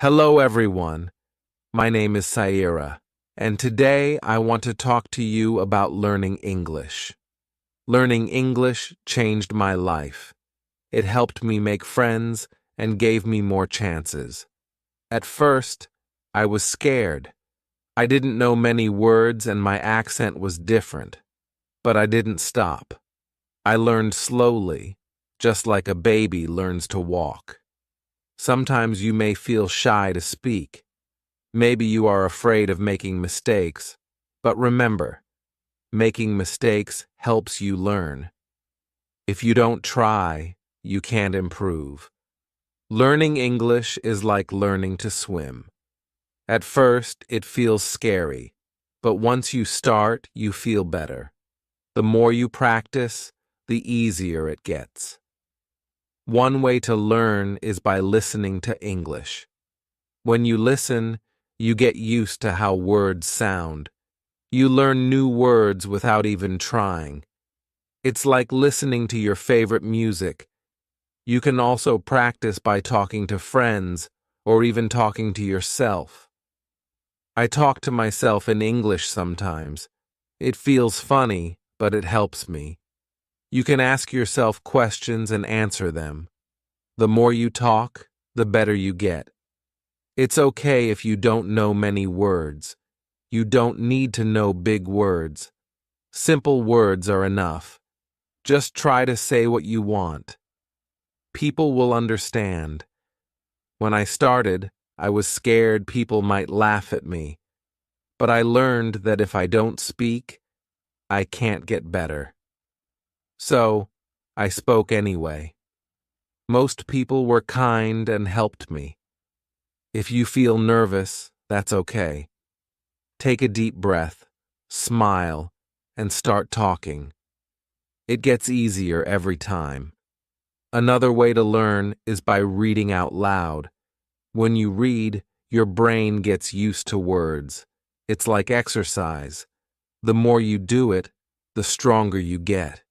Hello, everyone. My name is Saira, and today I want to talk to you about learning English. Learning English changed my life. It helped me make friends and gave me more chances. At first, I was scared. I didn't know many words and my accent was different. But I didn't stop. I learned slowly, just like a baby learns to walk. Sometimes you may feel shy to speak. Maybe you are afraid of making mistakes, but remember, making mistakes helps you learn. If you don't try, you can't improve. Learning English is like learning to swim. At first, it feels scary, but once you start, you feel better. The more you practice, the easier it gets. One way to learn is by listening to English. When you listen, you get used to how words sound. You learn new words without even trying. It's like listening to your favorite music. You can also practice by talking to friends or even talking to yourself. I talk to myself in English sometimes. It feels funny, but it helps me. You can ask yourself questions and answer them. The more you talk, the better you get. It's okay if you don't know many words. You don't need to know big words. Simple words are enough. Just try to say what you want. People will understand. When I started, I was scared people might laugh at me. But I learned that if I don't speak, I can't get better. So, I spoke anyway. Most people were kind and helped me. If you feel nervous, that's okay. Take a deep breath, smile, and start talking. It gets easier every time. Another way to learn is by reading out loud. When you read, your brain gets used to words. It's like exercise. The more you do it, the stronger you get.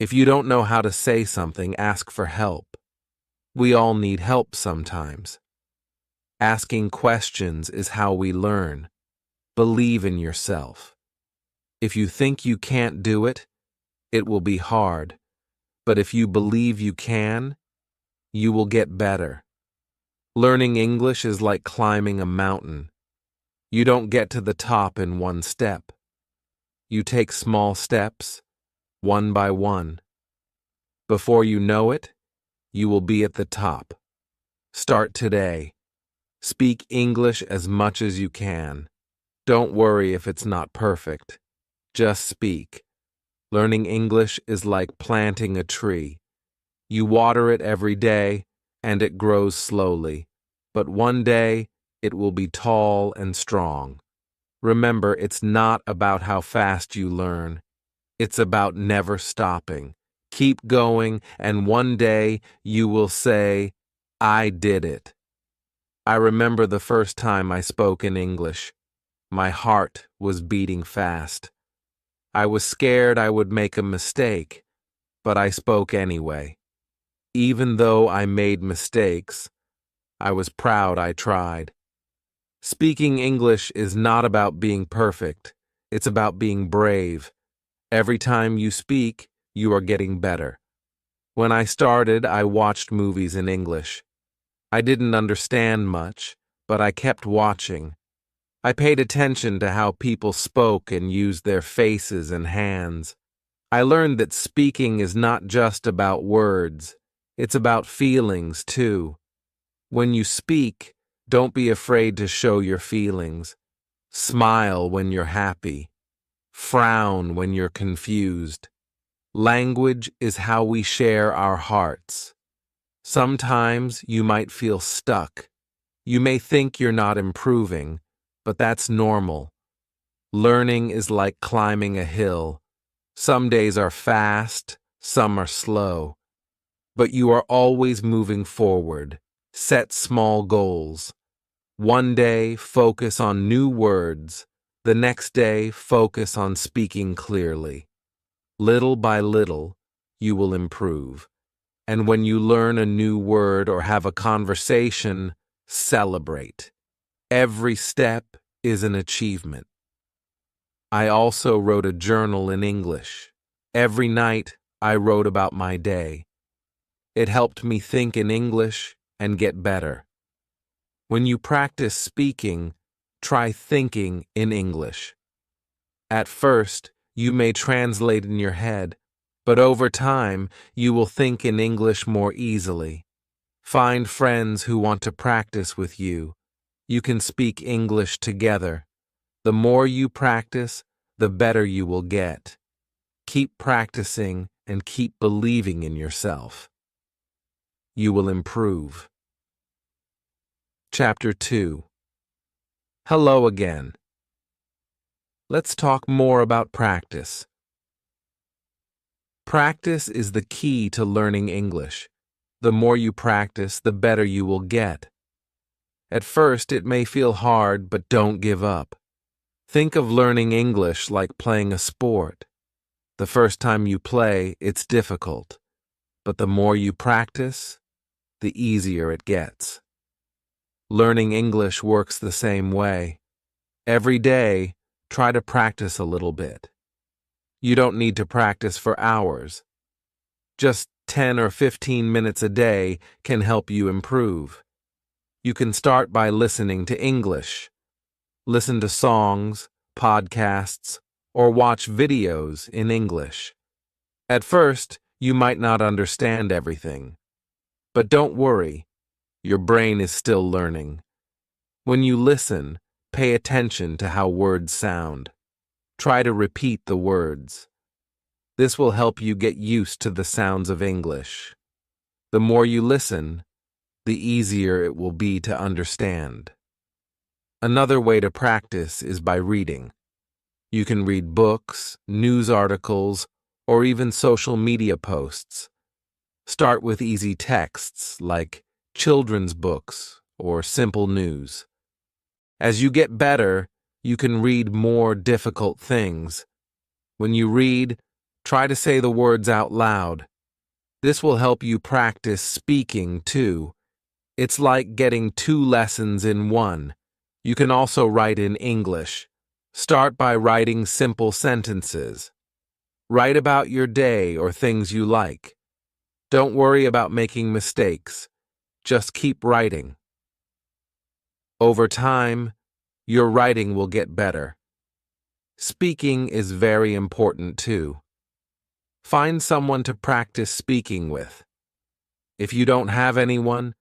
If you don't know how to say something, ask for help. We all need help sometimes. Asking questions is how we learn. Believe in yourself. If you think you can't do it, it will be hard. But if you believe you can, you will get better. Learning English is like climbing a mountain. You don't get to the top in one step. You take small steps, one by one. Before you know it, you will be at the top. Start today. Speak English as much as you can. Don't worry if it's not perfect. Just speak. Learning English is like planting a tree. You water it every day, and it grows slowly. But one day, it will be tall and strong. Remember, it's not about how fast you learn. It's about never stopping. Keep going, and one day you will say, I did it. I remember the first time I spoke in English. My heart was beating fast. I was scared I would make a mistake, but I spoke anyway. Even though I made mistakes, I was proud I tried. Speaking English is not about being perfect. It's about being brave. Every time you speak, you are getting better. When I started, I watched movies in English. I didn't understand much, but I kept watching. I paid attention to how people spoke and used their faces and hands. I learned that speaking is not just about words. It's about feelings, too. When you speak, don't be afraid to show your feelings. Smile when you're happy. Frown when you're confused. Language is how we share our hearts. Sometimes you might feel stuck. You may think you're not improving, but that's normal. Learning is like climbing a hill. Some days are fast, some are slow. But you are always moving forward. Set small goals. One day, focus on new words. The next day, focus on speaking clearly. Little by little, you will improve. And when you learn a new word or have a conversation, Celebrate. Every step is an achievement. I also wrote a journal in English. Every night, I wrote about my day. It helped me think in English and get better. When you practice speaking, try thinking in English. At first, you may translate in your head, but over time, you will think in English more easily. Find friends who want to practice with you. You can speak English together. The more you practice, the better you will get. Keep practicing and keep believing in yourself. You will improve. Chapter 2. Hello again. Let's talk more about practice. Practice is the key to learning English. The more you practice, the better you will get. At first, it may feel hard, but don't give up. Think of learning English like playing a sport. The first time you play, it's difficult, but the more you practice, the easier it gets. Learning English works the same way. Every day, try to practice a little bit. You don't need to practice for hours. Just 10 or 15 minutes a day can help you improve. You can start by listening to English. Listen to songs, podcasts, or watch videos in English. At first, you might not understand everything. But don't worry, your brain is still learning. When you listen, pay attention to how words sound. Try to repeat the words. This will help you get used to the sounds of English. The more you listen, the easier it will be to understand. Another way to practice is by reading. You can read books, news articles, or even social media posts. Start with easy texts like children's books or simple news. As you get better, you can read more difficult things. When you read, try to say the words out loud. This will help you practice speaking too. It's like getting 2 lessons in one. You can also write in English. Start by writing simple sentences. Write about your day or things you like. Don't worry about making mistakes. Just keep writing. Over time, your writing will get better. Speaking is very important too. Find someone to practice speaking with. If you don't have anyone,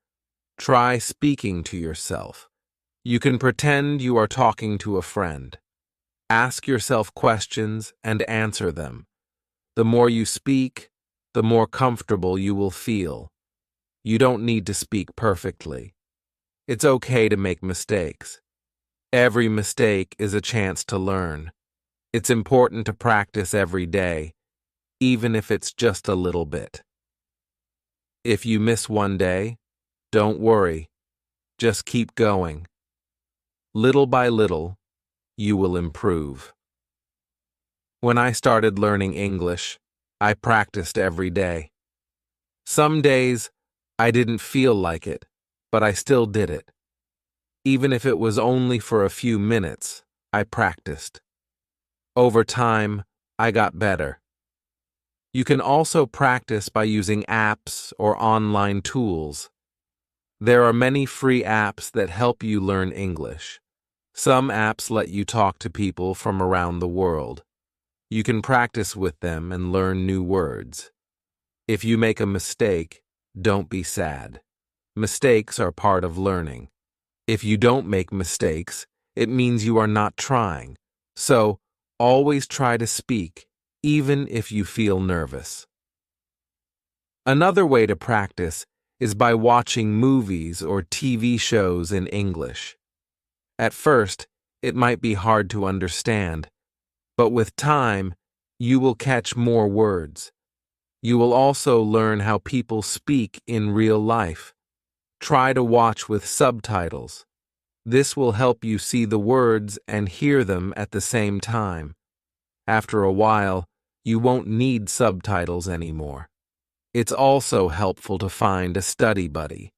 try speaking to yourself. You can pretend you are talking to a friend. Ask yourself questions and answer them. The more you speak, the more comfortable you will feel. You don't need to speak perfectly. It's okay to make mistakes. Every mistake is a chance to learn. It's important to practice every day, even if it's just a little bit. If you miss one day, don't worry. Just keep going. Little by little, you will improve. When I started learning English, I practiced every day. Some days, I didn't feel like it, but I still did it. Even if it was only for a few minutes, I practiced. Over time, I got better. You can also practice by using apps or online tools. There are many free apps that help you learn English. Some apps let you talk to people from around the world. You can practice with them and learn new words. If you make a mistake, don't be sad. Mistakes are part of learning. If you don't make mistakes, it means you are not trying. So, always try to speak, even if you feel nervous. Another way to practice is by watching movies or TV shows in English. At first, it might be hard to understand, but with time, you will catch more words. You will also learn how people speak in real life. Try to watch with subtitles. This will help you see the words and hear them at the same time. After a while, you won't need subtitles anymore. It's also helpful to find a study buddy.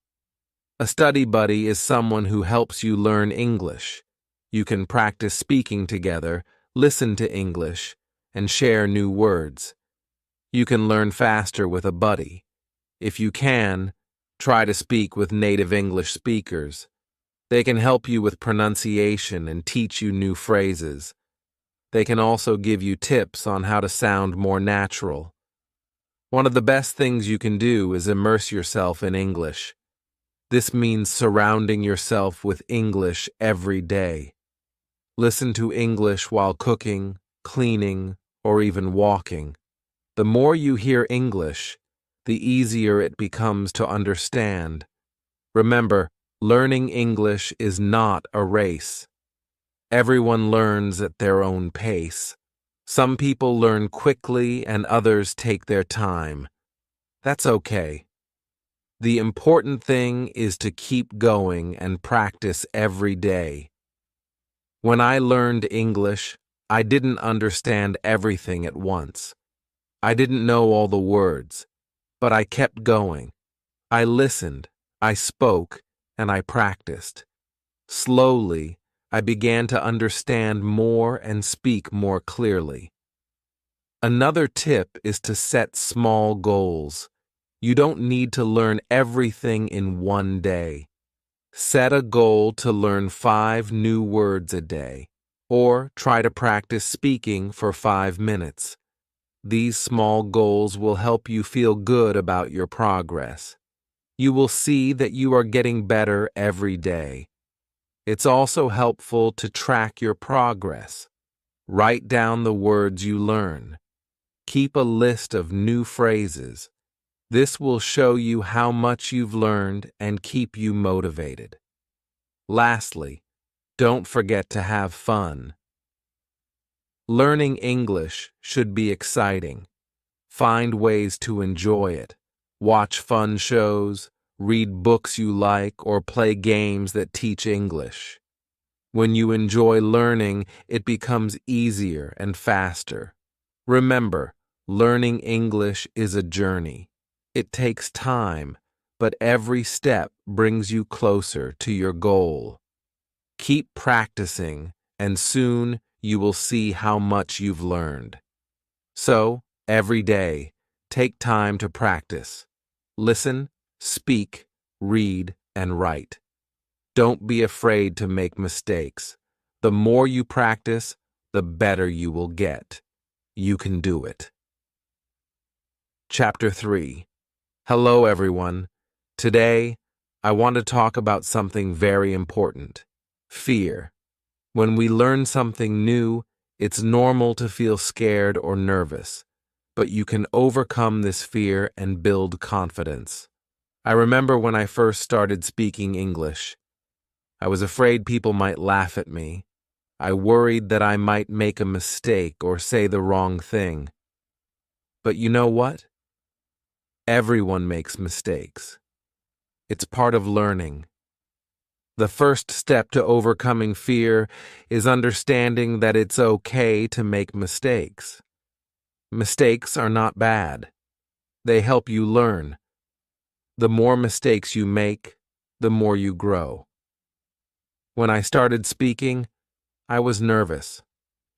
A study buddy is someone who helps you learn English. You can practice speaking together, listen to English, and share new words. You can learn faster with a buddy. If you can, try to speak with native English speakers. They can help you with pronunciation and teach you new phrases. They can also give you tips on how to sound more natural. One of the best things you can do is immerse yourself in English. This means surrounding yourself with English every day. Listen to English while cooking, cleaning, or even walking. The more you hear English, the easier it becomes to understand. Remember, learning English is not a race. Everyone learns at their own pace. Some people learn quickly and others take their time. That's okay. The important thing is to keep going and practice every day. When I learned English, I didn't understand everything at once. I didn't know all the words, but I kept going. I listened, I spoke, and I practiced. Slowly, I began to understand more and speak more clearly. Another tip is to set small goals. You don't need to learn everything in one day. Set a goal to learn 5 new words a day, or try to practice speaking for 5 minutes. These small goals will help you feel good about your progress. You will see that you are getting better every day. It's also helpful to track your progress. Write down the words you learn. Keep a list of new phrases. This will show you how much you've learned and keep you motivated. Lastly, don't forget to have fun. Learning English should be exciting. Find ways to enjoy it. Watch fun shows, read books you like, or play games that teach English. When you enjoy learning, it becomes easier and faster. Remember, learning English is a journey. It takes time, but every step brings you closer to your goal. Keep practicing, and soon you will see how much you've learned. So, every day, take time to practice. Listen, speak, read, and write. Don't be afraid to make mistakes. The more you practice, the better you will get. You can do it. Chapter 3. Hello, everyone. Today, I want to talk about something very important: fear. When we learn something new, it's normal to feel scared or nervous, but you can overcome this fear and build confidence. I remember when I first started speaking English. I was afraid people might laugh at me. I worried that I might make a mistake or say the wrong thing. But you know what? Everyone makes mistakes. It's part of learning. The first step to overcoming fear is understanding that it's okay to make mistakes. Mistakes are not bad. They help you learn. The more mistakes you make, the more you grow. When I started speaking, I was nervous.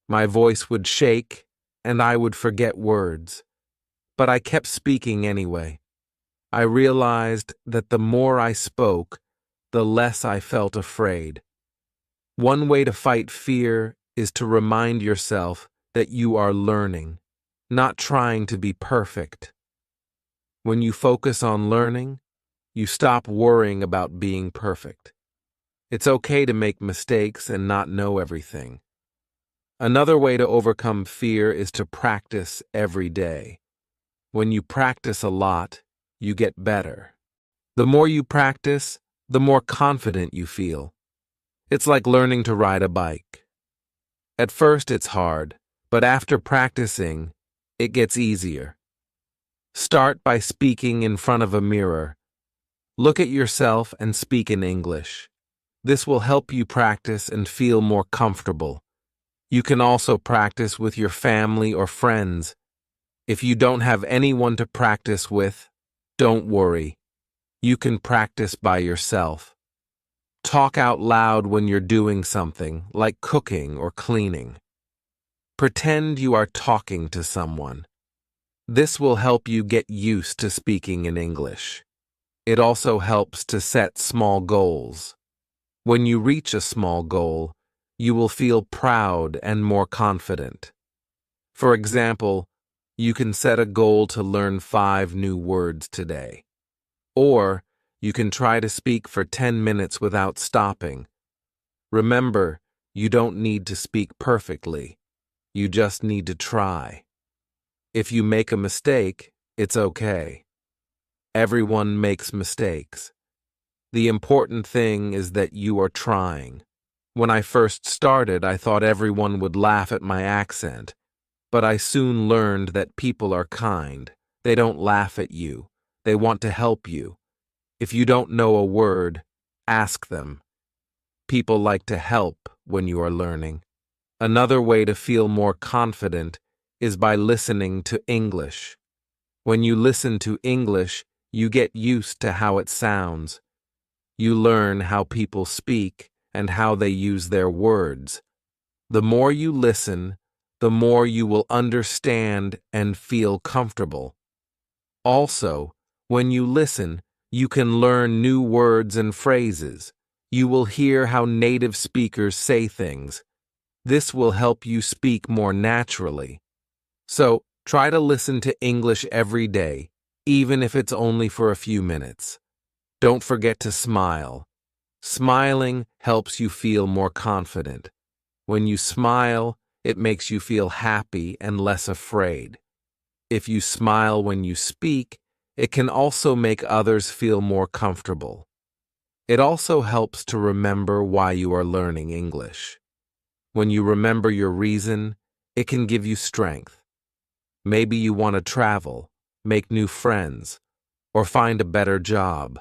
My voice would shake, and I would forget words. But I kept speaking anyway. I realized that the more I spoke, the less I felt afraid. One way to fight fear is to remind yourself that you are learning, not trying to be perfect. When you focus on learning, you stop worrying about being perfect. It's okay to make mistakes and not know everything. Another way to overcome fear is to practice every day. When you practice a lot, you get better. The more you practice, the more confident you feel. It's like learning to ride a bike. At first it's hard, but after practicing, it gets easier. Start by speaking in front of a mirror. Look at yourself and speak in English. This will help you practice and feel more comfortable. You can also practice with your family or friends. If you don't have anyone to practice with, don't worry. You can practice by yourself. Talk out loud when you're doing something, like cooking or cleaning. Pretend you are talking to someone. This will help you get used to speaking in English. It also helps to set small goals. When you reach a small goal, you will feel proud and more confident. For example, you can set a goal to learn 5 new words today. Or you can try to speak for 10 minutes without stopping. Remember, you don't need to speak perfectly. You just need to try. If you make a mistake, it's okay. Everyone makes mistakes. The important thing is that you are trying. When I first started, I thought everyone would laugh at my accent, but I soon learned that people are kind. They don't laugh at you. They want to help you. If you don't know a word, ask them. People like to help when you are learning. Another way to feel more confident is by listening to English. When you listen to English, you get used to how it sounds. You learn how people speak and how they use their words. The more you listen, the more you will understand and feel comfortable. Also, when you listen, you can learn new words and phrases. You will hear how native speakers say things. This will help you speak more naturally. So, try to listen to English every day, even if it's only for a few minutes. Don't forget to smile. Smiling helps you feel more confident. When you smile, it makes you feel happy and less afraid. If you smile when you speak, it can also make others feel more comfortable. It also helps to remember why you are learning English. When you remember your reason, it can give you strength. Maybe you want to travel, make new friends, or find a better job.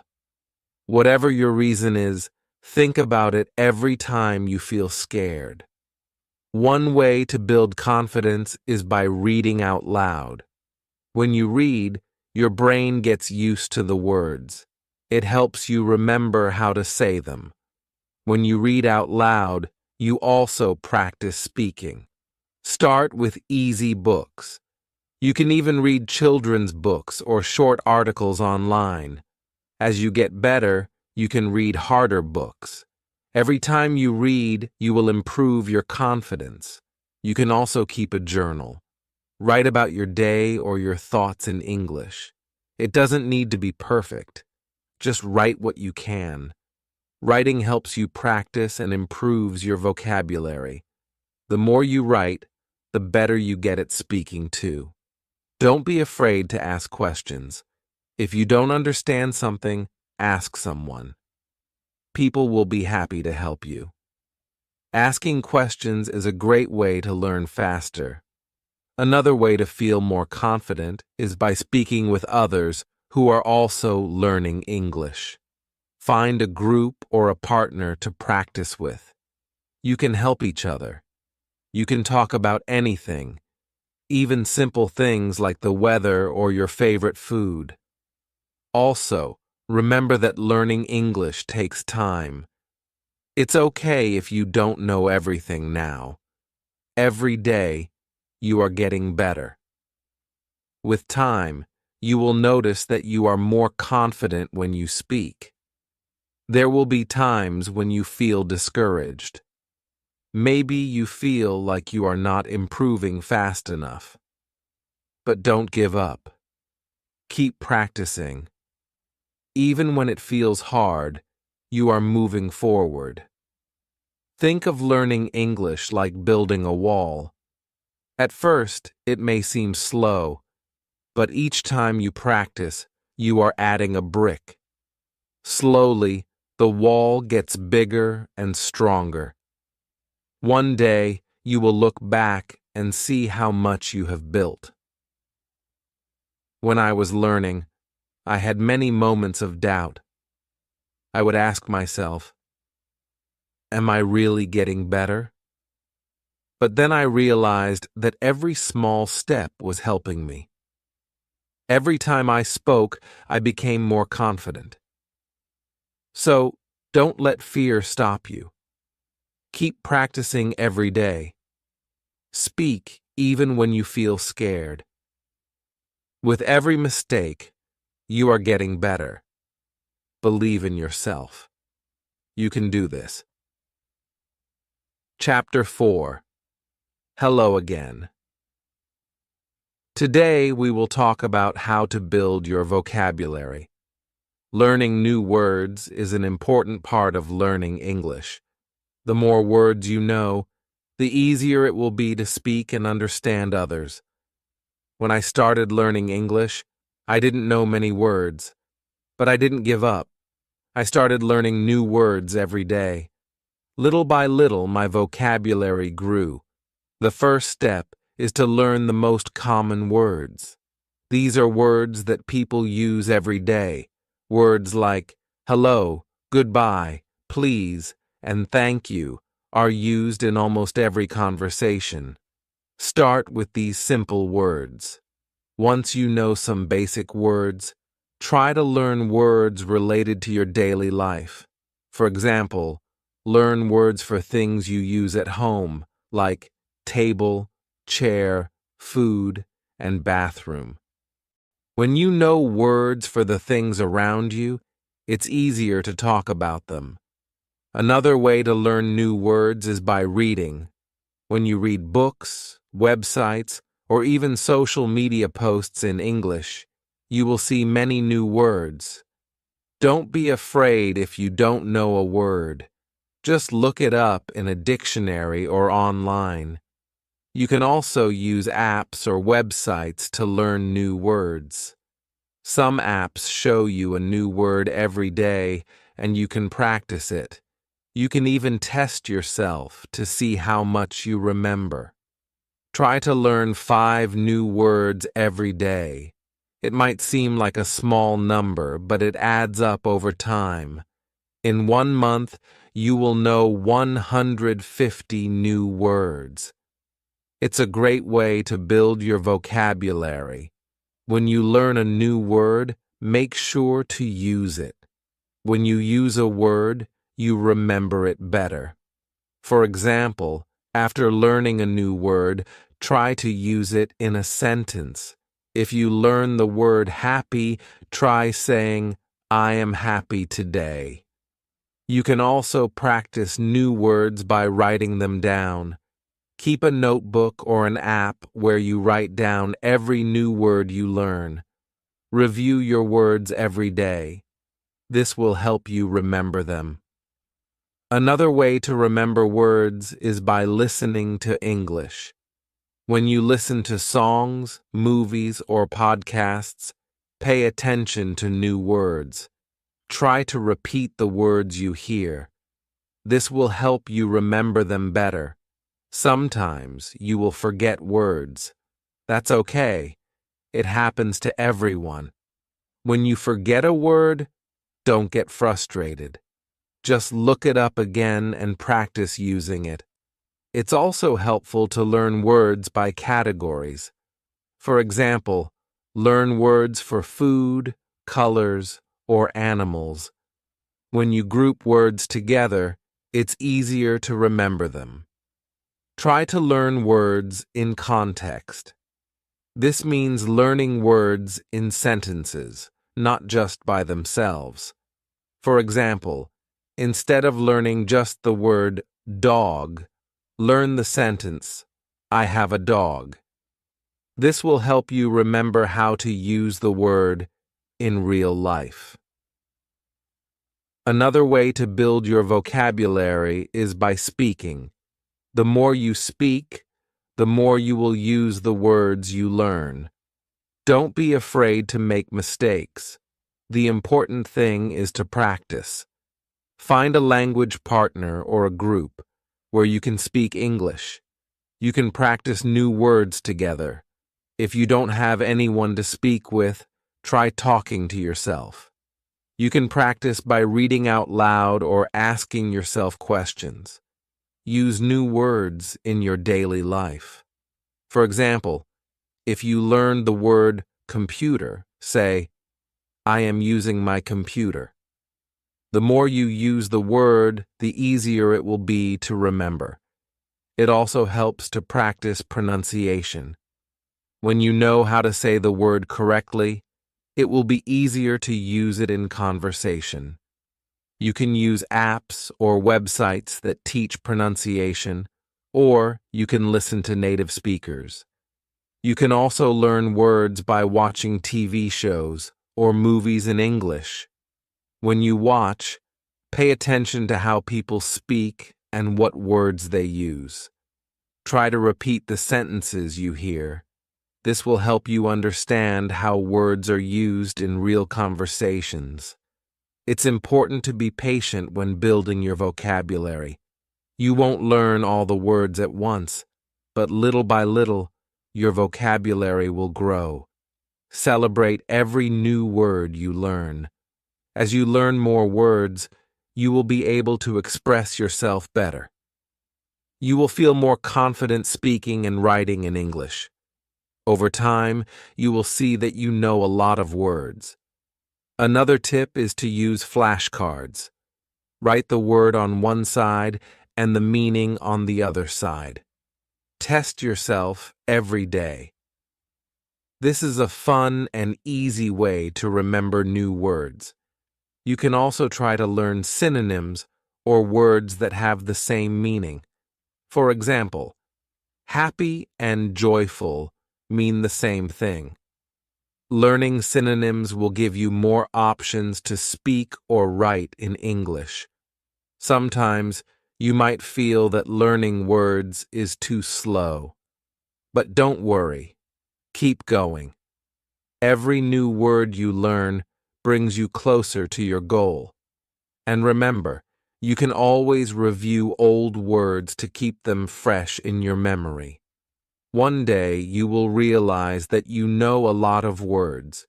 Whatever your reason is, think about it every time you feel scared. One way to build confidence is by reading out loud. When you read, your brain gets used to the words. It helps you remember how to say them. When you read out loud, you also practice speaking. Start with easy books. You can even read children's books or short articles online. As you get better, you can read harder books. Every time you read, you will improve your confidence. You can also keep a journal. Write about your day or your thoughts in English. It doesn't need to be perfect. Just write what you can. Writing helps you practice and improves your vocabulary. The more you write, the better you get at speaking too. Don't be afraid to ask questions. If you don't understand something, ask someone. People will be happy to help you. Asking questions is a great way to learn faster. Another way to feel more confident is by speaking with others who are also learning English. Find a group or a partner to practice with. You can help each other. You can talk about anything, even simple things like the weather or your favorite food. Also, remember that learning English takes time. It's okay if you don't know everything now. Every day, you are getting better. With time, you will notice that you are more confident when you speak. There will be times when you feel discouraged. Maybe you feel like you are not improving fast enough. But don't give up. Keep practicing. Even when it feels hard, you are moving forward. Think of learning English like building a wall. At first, it may seem slow, but each time you practice, you are adding a brick. Slowly, the wall gets bigger and stronger. One day, you will look back and see how much you have built. When I was learning, I had many moments of doubt. I would ask myself, am I really getting better? But then I realized that every small step was helping me. Every time I spoke, I became more confident. So, don't let fear stop you. Keep practicing every day. Speak even when you feel scared. With every mistake, you are getting better. Believe in yourself. You can do this. Chapter 4. Hello again. Today we will talk about how to build your vocabulary. Learning new words is an important part of learning English. The more words you know, the easier it will be to speak and understand others. When I started learning English, I didn't know many words, but I didn't give up. I started learning new words every day. Little by little, my vocabulary grew. The first step is to learn the most common words. These are words that people use every day. Words like hello, goodbye, please, and thank you are used in almost every conversation. Start with these simple words. Once you know some basic words, try to learn words related to your daily life. For example, learn words for things you use at home, like table, chair, food, and bathroom. When you know words for the things around you, it's easier to talk about them. Another way to learn new words is by reading. When you read books, websites, or even social media posts in English, you will see many new words. Don't be afraid if you don't know a word. Just look it up in a dictionary or online. You can also use apps or websites to learn new words. Some apps show you a new word every day, and you can practice it. You can even test yourself to see how much you remember. Try to learn 5 new words every day. It might seem like a small number, but it adds up over time. In 1 month, you will know 150 new words. It's a great way to build your vocabulary. When you learn a new word, make sure to use it. When you use a word, you remember it better. For example, after learning a new word, try to use it in a sentence. If you learn the word happy, try saying, I am happy today. You can also practice new words by writing them down. Keep a notebook or an app where you write down every new word you learn. Review your words every day. This will help you remember them. Another way to remember words is by listening to English. When you listen to songs, movies, or podcasts, pay attention to new words. Try to repeat the words you hear. This will help you remember them better. Sometimes you will forget words. That's okay. It happens to everyone. When you forget a word, don't get frustrated. Just look it up again and practice using it. It's also helpful to learn words by categories. For example, learn words for food, colors, or animals. When you group words together, it's easier to remember them. Try to learn words in context. This means learning words in sentences, not just by themselves. For example, instead of learning just the word dog, learn the sentence, I have a dog. This will help you remember how to use the word in real life. Another way to build your vocabulary is by speaking. The more you speak, the more you will use the words you learn. Don't be afraid to make mistakes. The important thing is to practice. Find a language partner or a group where you can speak English. You can practice new words together. If you don't have anyone to speak with, try talking to yourself. You can practice by reading out loud or asking yourself questions. Use new words in your daily life. For example, if you learn the word computer, say, I am using my computer. The more you use the word, the easier it will be to remember. It also helps to practice pronunciation. When you know how to say the word correctly, it will be easier to use it in conversation. You can use apps or websites that teach pronunciation, or you can listen to native speakers. You can also learn words by watching TV shows or movies in English. When you watch, pay attention to how people speak and what words they use. Try to repeat the sentences you hear. This will help you understand how words are used in real conversations. It's important to be patient when building your vocabulary. You won't learn all the words at once, but little by little, your vocabulary will grow. Celebrate every new word you learn. As you learn more words, you will be able to express yourself better. You will feel more confident speaking and writing in English. Over time, you will see that you know a lot of words. Another tip is to use flashcards. Write the word on one side and the meaning on the other side. Test yourself every day. This is a fun and easy way to remember new words. You can also try to learn synonyms or words that have the same meaning. For example, happy and joyful mean the same thing. Learning synonyms will give you more options to speak or write in English. Sometimes you might feel that learning words is too slow. But don't worry. Keep going. Every new word you learn brings you closer to your goal. And remember, you can always review old words to keep them fresh in your memory. One day you will realize that you know a lot of words.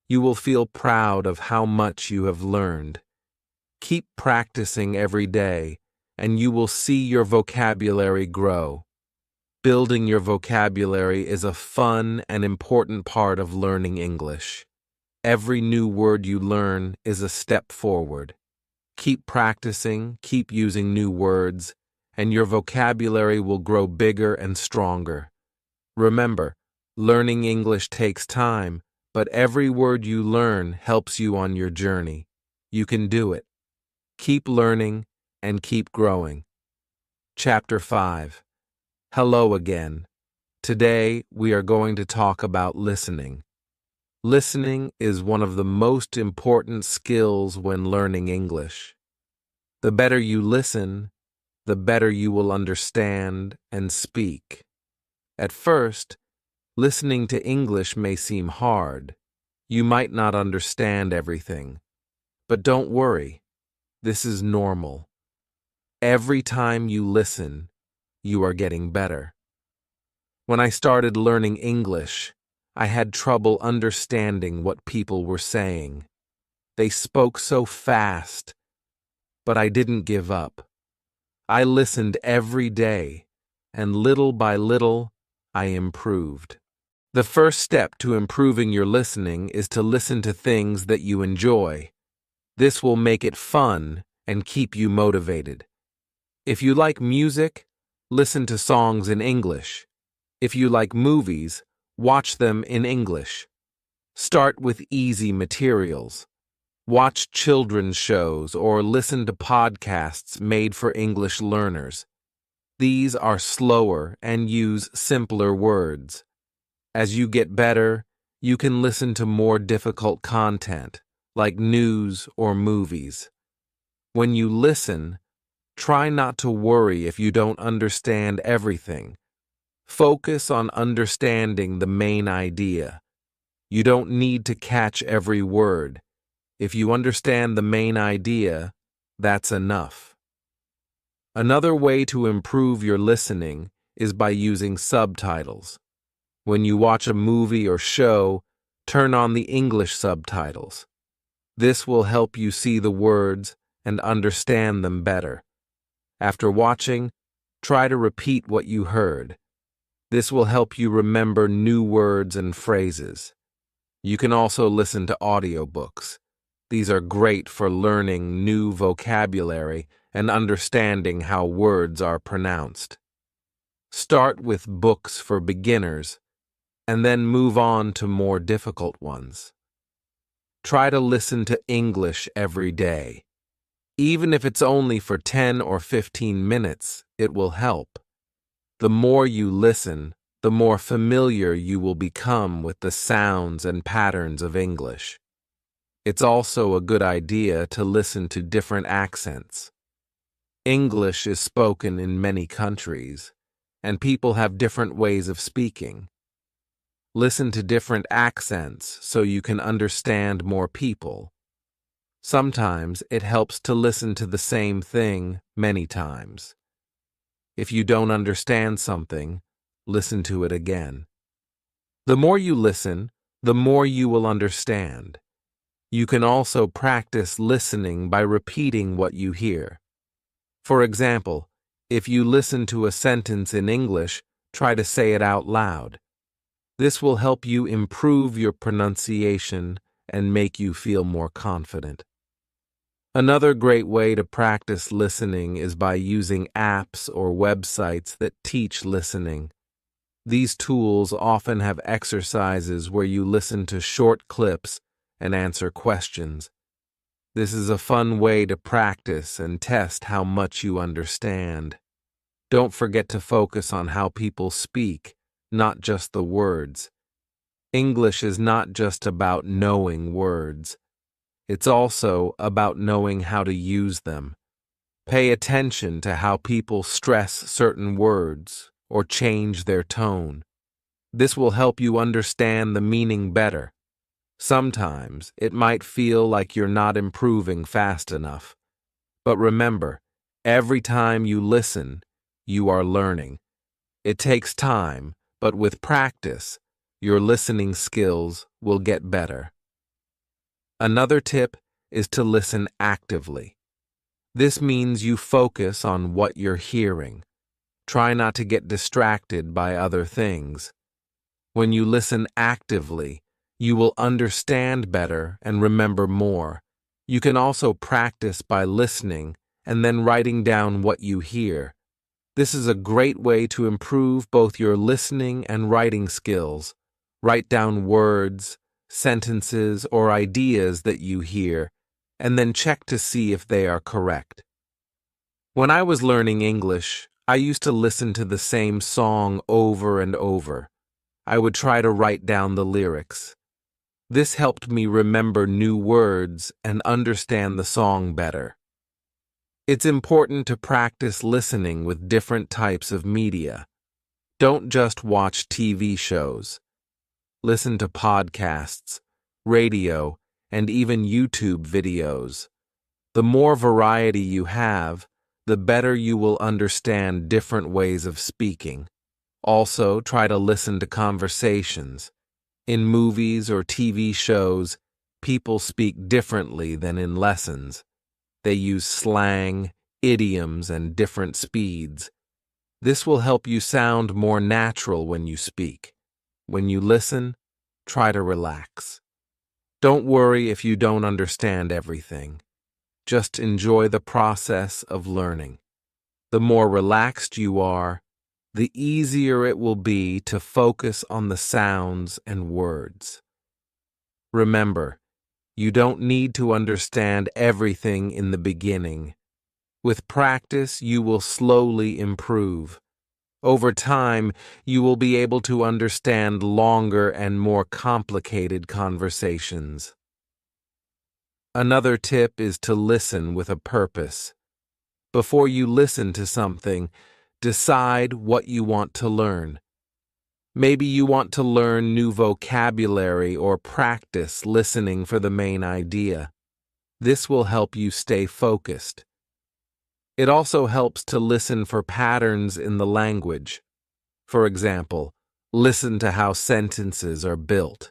You will feel proud of how much you have learned. Keep practicing every day, and you will see your vocabulary grow. Building your vocabulary is a fun and important part of learning English. Every new word you learn is a step forward. Keep practicing, keep using new words, and your vocabulary will grow bigger and stronger. Remember, learning English takes time, but every word you learn helps you on your journey. You can do it. Keep learning and keep growing. Chapter 5. Hello again. Today, we are going to talk about listening. Listening is one of the most important skills when learning English. The better you listen, the better you will understand and speak. At first, listening to English may seem hard. You might not understand everything. But don't worry, this is normal. Every time you listen, you are getting better. When I started learning English, I had trouble understanding what people were saying. They spoke so fast, but I didn't give up. I listened every day, and little by little, I improved. The first step to improving your listening is to listen to things that you enjoy. This will make it fun and keep you motivated. If you like music, listen to songs in English. If you like movies, watch them in English. Start with easy materials. Watch children's shows or listen to podcasts made for English learners. These are slower and use simpler words. As you get better, you can listen to more difficult content, like news or movies. When you listen, try not to worry if you don't understand everything. Focus on understanding the main idea. You don't need to catch every word. If you understand the main idea, that's enough. Another way to improve your listening is by using subtitles. When you watch a movie or show, turn on the English subtitles. This will help you see the words and understand them better. After watching, try to repeat what you heard. This will help you remember new words and phrases. You can also listen to audiobooks. These are great for learning new vocabulary and understanding how words are pronounced. Start with books for beginners and then move on to more difficult ones. Try to listen to English every day. Even if it's only for 10 or 15 minutes, it will help. The more you listen, the more familiar you will become with the sounds and patterns of English. It's also a good idea to listen to different accents. English is spoken in many countries, and people have different ways of speaking. Listen to different accents so you can understand more people. Sometimes it helps to listen to the same thing many times. If you don't understand something, listen to it again. The more you listen, the more you will understand. You can also practice listening by repeating what you hear. For example, if you listen to a sentence in English, try to say it out loud. This will help you improve your pronunciation and make you feel more confident. Another great way to practice listening is by using apps or websites that teach listening. These tools often have exercises where you listen to short clips and answer questions. This is a fun way to practice and test how much you understand. Don't forget to focus on how people speak, not just the words. English is not just about knowing words. It's also about knowing how to use them. Pay attention to how people stress certain words or change their tone. This will help you understand the meaning better. Sometimes it might feel like you're not improving fast enough. But remember, every time you listen, you are learning. It takes time, but with practice, your listening skills will get better. Another tip is to listen actively. This means you focus on what you're hearing. Try not to get distracted by other things. When you listen actively, you will understand better and remember more. You can also practice by listening and then writing down what you hear. This is a great way to improve both your listening and writing skills. Write down words, sentences, or ideas that you hear, and then check to see if they are correct. When I was learning English, I used to listen to the same song over and over. I would try to write down the lyrics. This helped me remember new words and understand the song better. It's important to practice listening with different types of media. Don't just watch TV shows. Listen to podcasts, radio, and even YouTube videos. The more variety you have, the better you will understand different ways of speaking. Also, try to listen to conversations. In movies or TV shows, people speak differently than in lessons. They use slang, idioms, and different speeds. This will help you sound more natural when you speak. When you listen, try to relax. Don't worry if you don't understand everything. Just enjoy the process of learning. The more relaxed you are, the easier it will be to focus on the sounds and words. Remember, you don't need to understand everything in the beginning. With practice, you will slowly improve. Over time, you will be able to understand longer and more complicated conversations. Another tip is to listen with a purpose. Before you listen to something, decide what you want to learn. Maybe you want to learn new vocabulary or practice listening for the main idea. This will help you stay focused. It also helps to listen for patterns in the language. For example, listen to how sentences are built.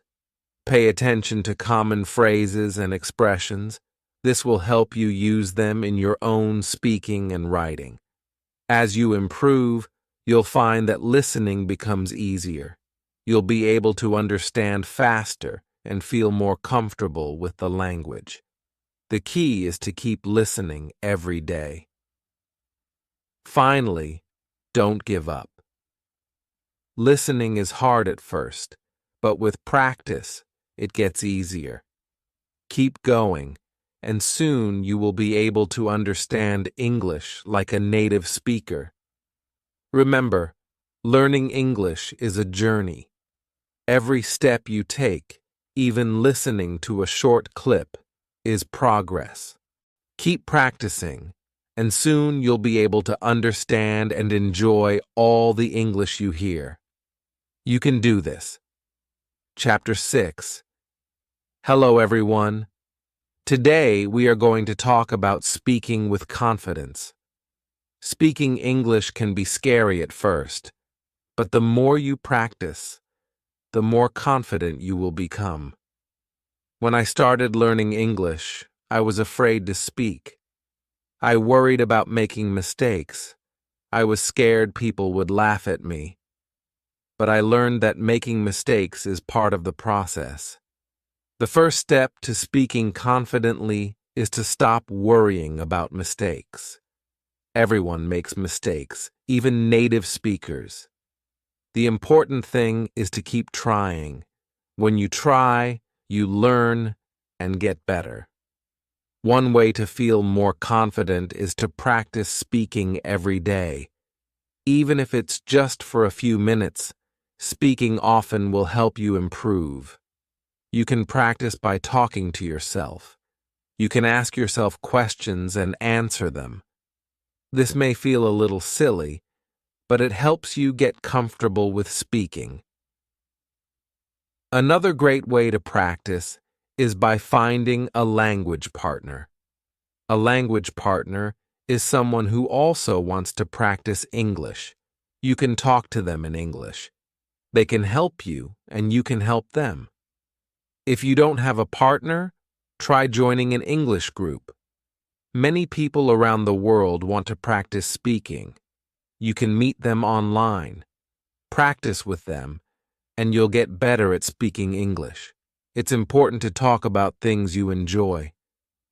Pay attention to common phrases and expressions. This will help you use them in your own speaking and writing. As you improve, you'll find that listening becomes easier. You'll be able to understand faster and feel more comfortable with the language. The key is to keep listening every day. Finally, don't give up. Listening is hard at first, but with practice, it gets easier. Keep going, and soon you will be able to understand English like a native speaker. Remember, learning English is a journey. Every step you take, even listening to a short clip, is progress. Keep practicing, and soon you'll be able to understand and enjoy all the English you hear. You can do this. Chapter 6. Hello, everyone. Today we are going to talk about speaking with confidence. Speaking English can be scary at first, but the more you practice, the more confident you will become. When I started learning English, I was afraid to speak. I worried about making mistakes. I was scared people would laugh at me. But I learned that making mistakes is part of the process. The first step to speaking confidently is to stop worrying about mistakes. Everyone makes mistakes, even native speakers. The important thing is to keep trying. When you try, you learn and get better. One way to feel more confident is to practice speaking every day. Even if it's just for a few minutes, speaking often will help you improve. You can practice by talking to yourself. You can ask yourself questions and answer them. This may feel a little silly, but it helps you get comfortable with speaking. Another great way to practice is by finding a language partner. A language partner is someone who also wants to practice English. You can talk to them in English. They can help you, and you can help them. If you don't have a partner, try joining an English group. Many people around the world want to practice speaking. You can meet them online. Practice with them, and you'll get better at speaking English. It's important to talk about things you enjoy.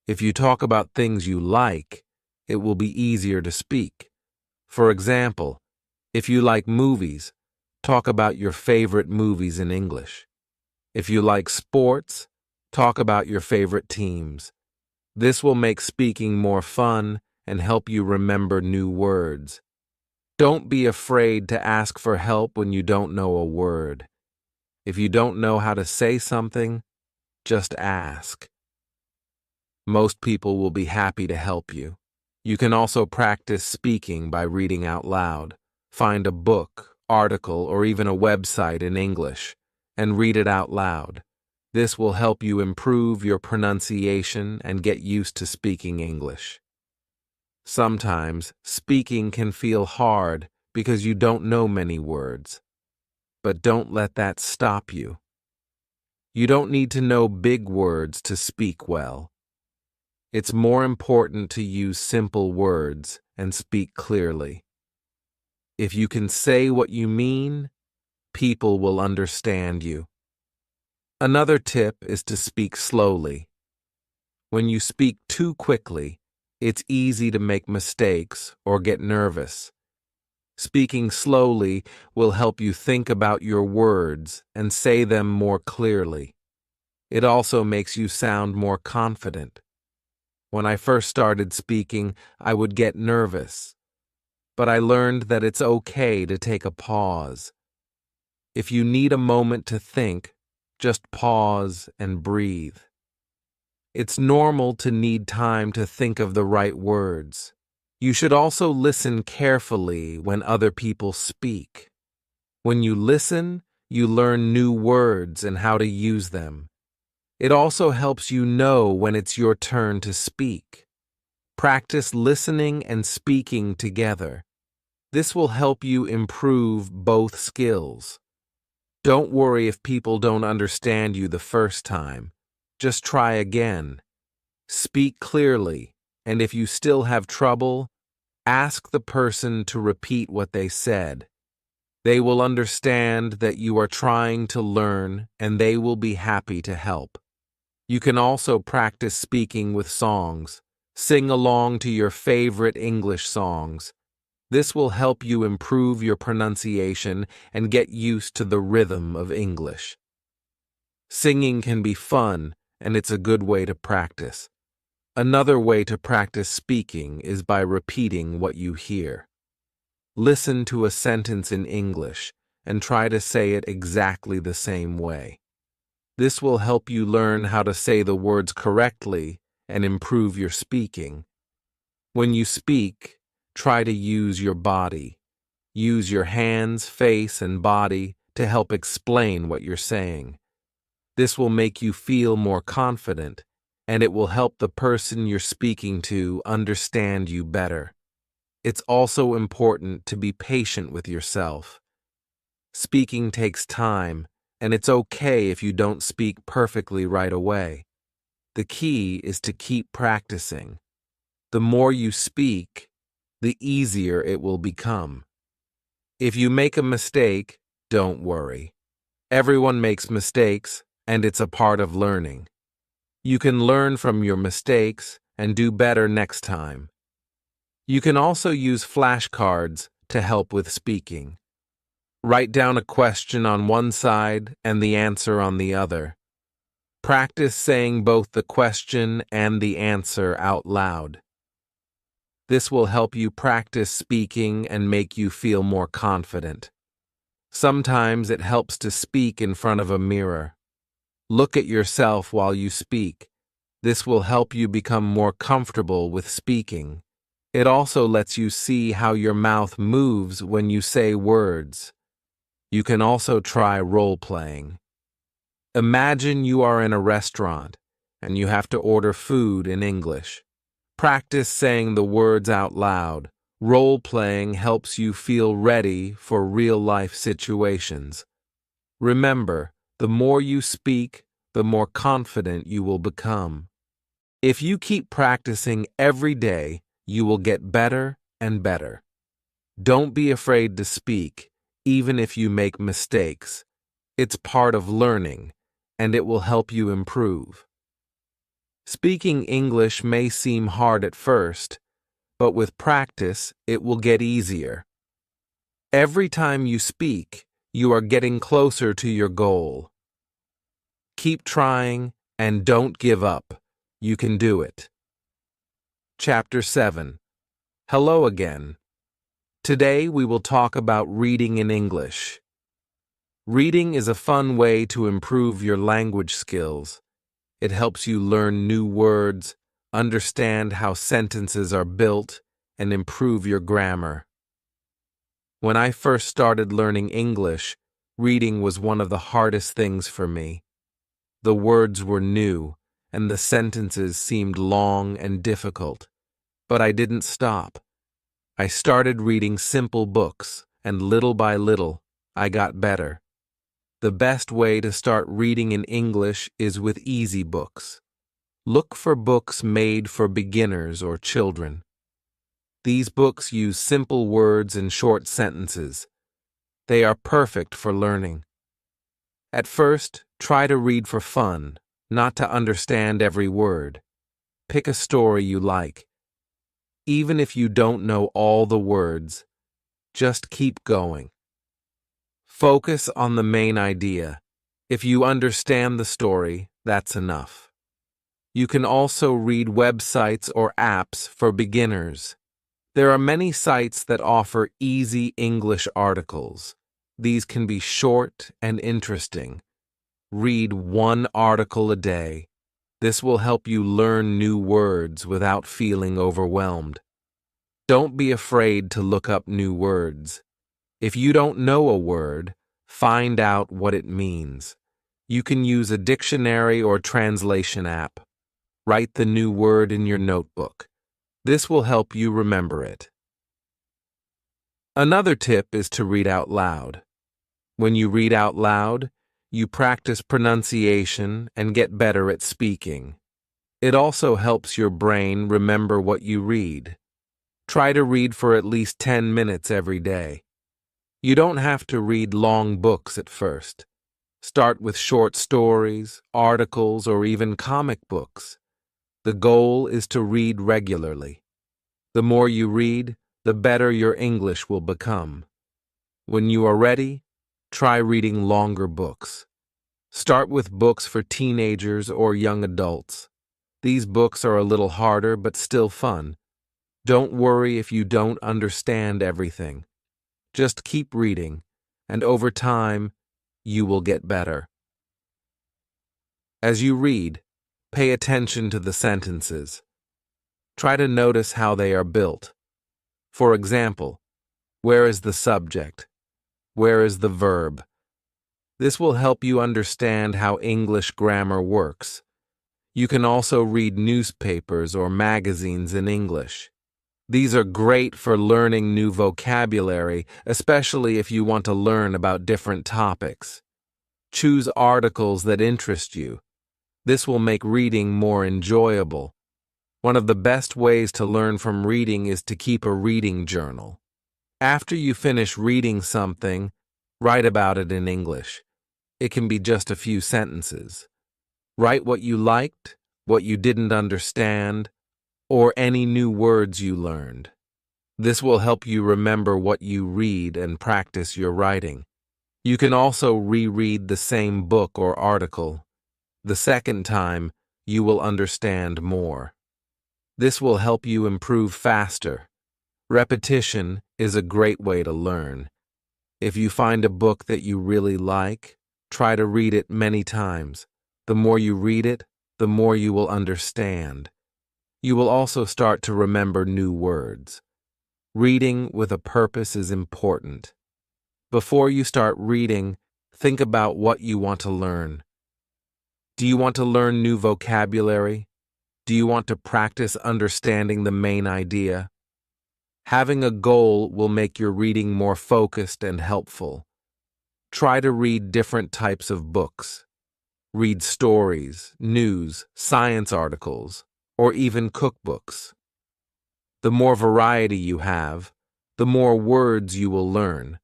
If you talk about things you like, it will be easier to speak. For example, if you like movies, talk about your favorite movies in English. If you like sports, talk about your favorite teams. This will make speaking more fun and help you remember new words. Don't be afraid to ask for help when you don't know a word. If you don't know how to say something, just ask. Most people will be happy to help you. You can also practice speaking by reading out loud. Find a book, article, or even a website in English, and read it out loud. This will help you improve your pronunciation and get used to speaking English. Sometimes, speaking can feel hard because you don't know many words. But don't let that stop you. You don't need to know big words to speak well. It's more important to use simple words and speak clearly. If you can say what you mean, people will understand you. Another tip is to speak slowly. When you speak too quickly, it's easy to make mistakes or get nervous. Speaking slowly will help you think about your words and say them more clearly. It also makes you sound more confident. When I first started speaking, I would get nervous, but I learned that it's okay to take a pause. If you need a moment to think, just pause and breathe. It's normal to need time to think of the right words. You should also listen carefully when other people speak. When you listen, you learn new words and how to use them. It also helps you know when it's your turn to speak. Practice listening and speaking together. This will help you improve both skills. Don't worry if people don't understand you the first time. Just try again. Speak clearly, and if you still have trouble, ask the person to repeat what they said. They will understand that you are trying to learn, and they will be happy to help. You can also practice speaking with songs. Sing along to your favorite English songs. This will help you improve your pronunciation and get used to the rhythm of English. Singing can be fun, and it's a good way to practice. Another way to practice speaking is by repeating what you hear. Listen to a sentence in English and try to say it exactly the same way. This will help you learn how to say the words correctly and improve your speaking. When you speak, try to use your body. Use your hands, face, and body to help explain what you're saying. This will make you feel more confident, and it will help the person you're speaking to understand you better. It's also important to be patient with yourself. Speaking takes time, and it's okay if you don't speak perfectly right away. The key is to keep practicing. The more you speak, the easier it will become. If you make a mistake, don't worry. Everyone makes mistakes, and it's a part of learning. You can learn from your mistakes and do better next time. You can also use flashcards to help with speaking. Write down a question on one side and the answer on the other. Practice saying both the question and the answer out loud. This will help you practice speaking and make you feel more confident. Sometimes it helps to speak in front of a mirror. Look at yourself while you speak. This will help you become more comfortable with speaking. It also lets you see how your mouth moves when you say words. You can also try role-playing. Imagine you are in a restaurant and you have to order food in English. Practice saying the words out loud. Role-playing helps you feel ready for real-life situations. Remember, the more you speak, the more confident you will become. If you keep practicing every day, you will get better and better. Don't be afraid to speak, even if you make mistakes. It's part of learning, and it will help you improve. Speaking English may seem hard at first, but with practice, it will get easier. Every time you speak, you are getting closer to your goal. Keep trying and don't give up. You can do it. Chapter 7. Hello again. Today we will talk about reading in English. Reading is a fun way to improve your language skills. It helps you learn new words, understand how sentences are built, and improve your grammar. When I first started learning English, reading was one of the hardest things for me. The words were new, and the sentences seemed long and difficult. But I didn't stop. I started reading simple books, and little by little, I got better. The best way to start reading in English is with easy books. Look for books made for beginners or children. These books use simple words and short sentences. They are perfect for learning. At first, try to read for fun, not to understand every word. Pick a story you like. Even if you don't know all the words, just keep going. Focus on the main idea. If you understand the story, that's enough. You can also read websites or apps for beginners. There are many sites that offer easy English articles. These can be short and interesting. Read one article a day. This will help you learn new words without feeling overwhelmed. Don't be afraid to look up new words. If you don't know a word, find out what it means. You can use a dictionary or translation app. Write the new word in your notebook. This will help you remember it. Another tip is to read out loud. When you read out loud, you practice pronunciation and get better at speaking. It also helps your brain remember what you read. Try to read for at least 10 minutes every day. You don't have to read long books at first. Start with short stories, articles, or even comic books. The goal is to read regularly. The more you read, the better your English will become. When you are ready, try reading longer books. Start with books for teenagers or young adults. These books are a little harder but still fun. Don't worry if you don't understand everything. Just keep reading, and over time, you will get better. As you read, pay attention to the sentences. Try to notice how they are built. For example, where is the subject? Where is the verb? This will help you understand how English grammar works. You can also read newspapers or magazines in English. These are great for learning new vocabulary, especially if you want to learn about different topics. Choose articles that interest you. This will make reading more enjoyable. One of the best ways to learn from reading is to keep a reading journal. After you finish reading something, write about it in English. It can be just a few sentences. Write what you liked, what you didn't understand, or any new words you learned. This will help you remember what you read and practice your writing. You can also reread the same book or article. The second time, you will understand more. This will help you improve faster. Repetition is a great way to learn. If you find a book that you really like, try to read it many times. The more you read it, the more you will understand. You will also start to remember new words. Reading with a purpose is important. Before you start reading, think about what you want to learn. Do you want to learn new vocabulary? Do you want to practice understanding the main idea? Having a goal will make your reading more focused and helpful. Try to read different types of books. Read stories, news, science articles, or even cookbooks. The more variety you have, the more words you will learn.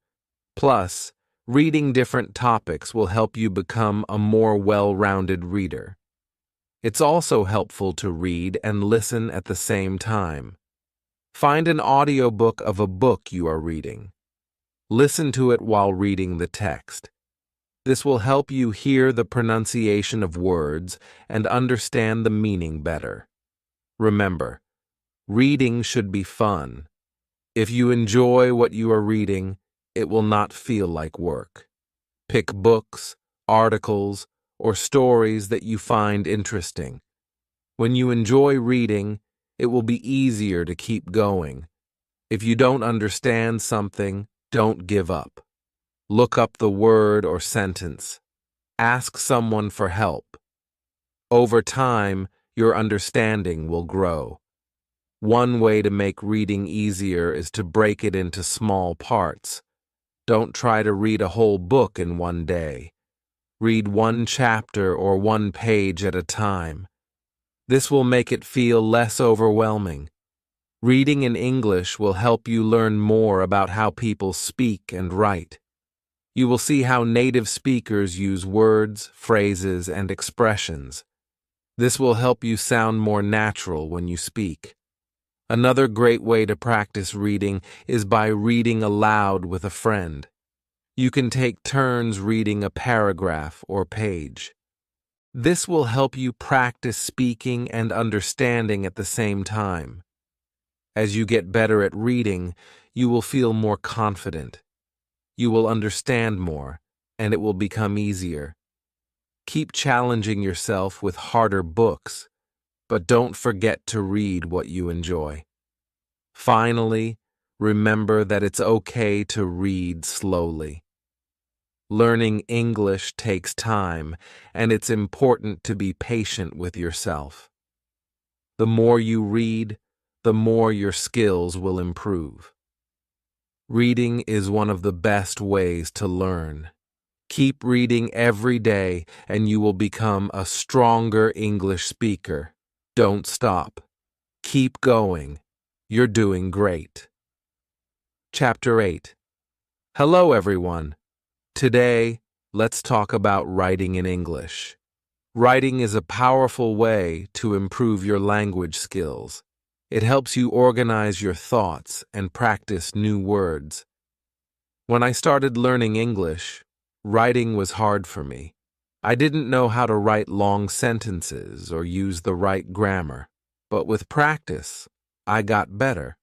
Plus, reading different topics will help you become a more well-rounded reader. It's also helpful to read and listen at the same time. Find an audiobook of a book you are reading. Listen to it while reading the text. This will help you hear the pronunciation of words and understand the meaning better. Remember, reading should be fun. If you enjoy what you are reading, it will not feel like work. Pick books, articles, or stories that you find interesting. When you enjoy reading, it will be easier to keep going. If you don't understand something, don't give up. Look up the word or sentence. Ask someone for help. Over time, your understanding will grow. One way to make reading easier is to break it into small parts. Don't try to read a whole book in one day. Read one chapter or one page at a time. This will make it feel less overwhelming. Reading in English will help you learn more about how people speak and write. You will see how native speakers use words, phrases, and expressions. This will help you sound more natural when you speak. Another great way to practice reading is by reading aloud with a friend. You can take turns reading a paragraph or page. This will help you practice speaking and understanding at the same time. As you get better at reading, you will feel more confident. You will understand more, and it will become easier. Keep challenging yourself with harder books, but don't forget to read what you enjoy. Finally, remember that it's okay to read slowly. Learning English takes time, and it's important to be patient with yourself. The more you read, the more your skills will improve. Reading is one of the best ways to learn. Keep reading every day, and you will become a stronger English speaker. Don't stop. Keep going. You're doing great. Chapter 8. Hello, everyone. Today, let's talk about writing in English. Writing is a powerful way to improve your language skills. It helps you organize your thoughts and practice new words. When I started learning English, writing was hard for me. I didn't know how to write long sentences or use the right grammar, but with practice, I got better.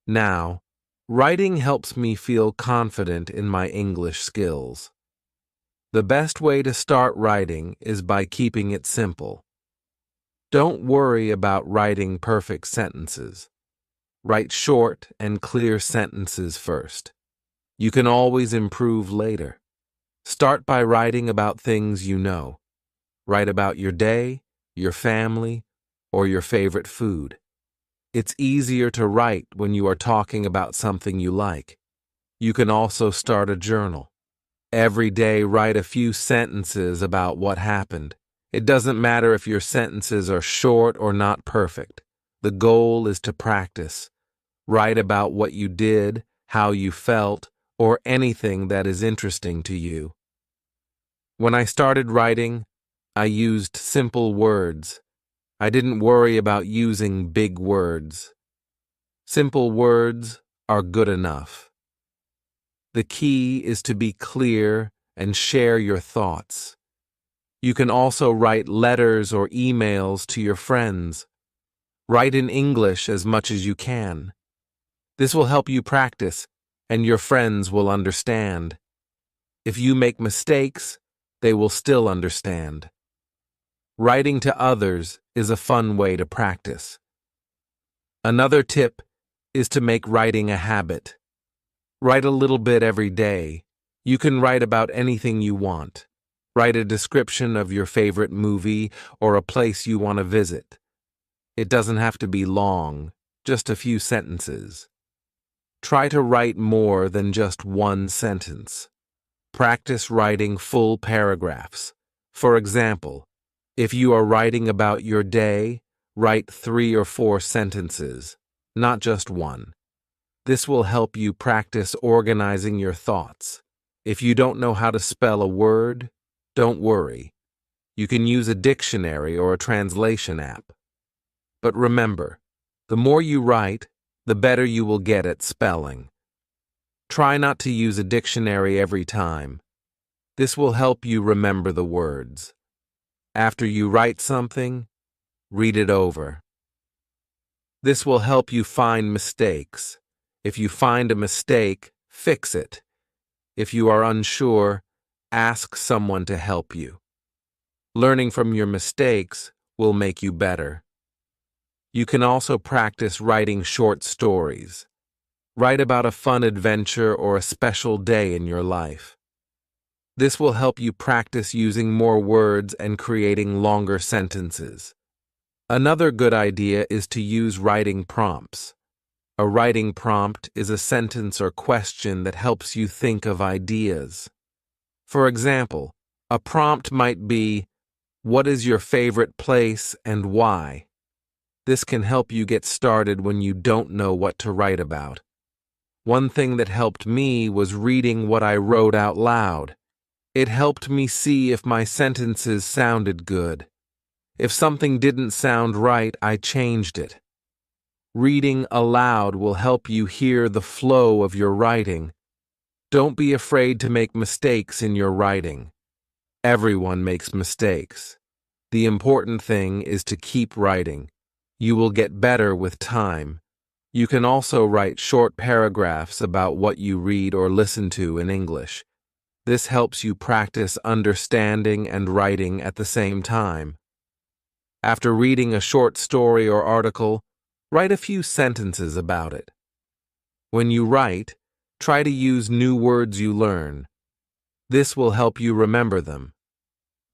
Now, writing helps me feel confident in my English skills. The best way to start writing is by keeping it simple. Don't worry about writing perfect sentences. Write short and clear sentences first. You can always improve later. Start by writing about things you know. Write about your day, your family, or your favorite food. It's easier to write when you are talking about something you like. You can also start a journal. Every day, write a few sentences about what happened. It doesn't matter if your sentences are short or not perfect. The goal is to practice. Write about what you did, how you felt, or anything that is interesting to you. When I started writing, I used simple words. I didn't worry about using big words. Simple words are good enough. The key is to be clear and share your thoughts. You can also write letters or emails to your friends. Write in English as much as you can. This will help you practice, and your friends will understand. If you make mistakes, they will still understand. Writing to others is a fun way to practice. Another tip is to make writing a habit. Write a little bit every day. You can write about anything you want. Write a description of your favorite movie or a place you want to visit. It doesn't have to be long, just a few sentences. Try to write more than just one sentence. Practice writing full paragraphs. For example, if you are writing about your day, write 3 or 4 sentences, not just one. This will help you practice organizing your thoughts. If you don't know how to spell a word, don't worry. You can use a dictionary or a translation app. But remember, the more you write, the better you will get at spelling. Try not to use a dictionary every time. This will help you remember the words. After you write something, read it over. This will help you find mistakes. If you find a mistake, fix it. If you are unsure, ask someone to help you. Learning from your mistakes will make you better. You can also practice writing short stories. Write about a fun adventure or a special day in your life. This will help you practice using more words and creating longer sentences. Another good idea is to use writing prompts. A writing prompt is a sentence or question that helps you think of ideas. For example, a prompt might be, "What is your favorite place and why?" This can help you get started when you don't know what to write about. One thing that helped me was reading what I wrote out loud. It helped me see if my sentences sounded good. If something didn't sound right, I changed it. Reading aloud will help you hear the flow of your writing. Don't be afraid to make mistakes in your writing. Everyone makes mistakes. The important thing is to keep writing. You will get better with time. You can also write short paragraphs about what you read or listen to in English. This helps you practice understanding and writing at the same time. After reading a short story or article, write a few sentences about it. When you write, try to use new words you learn. This will help you remember them.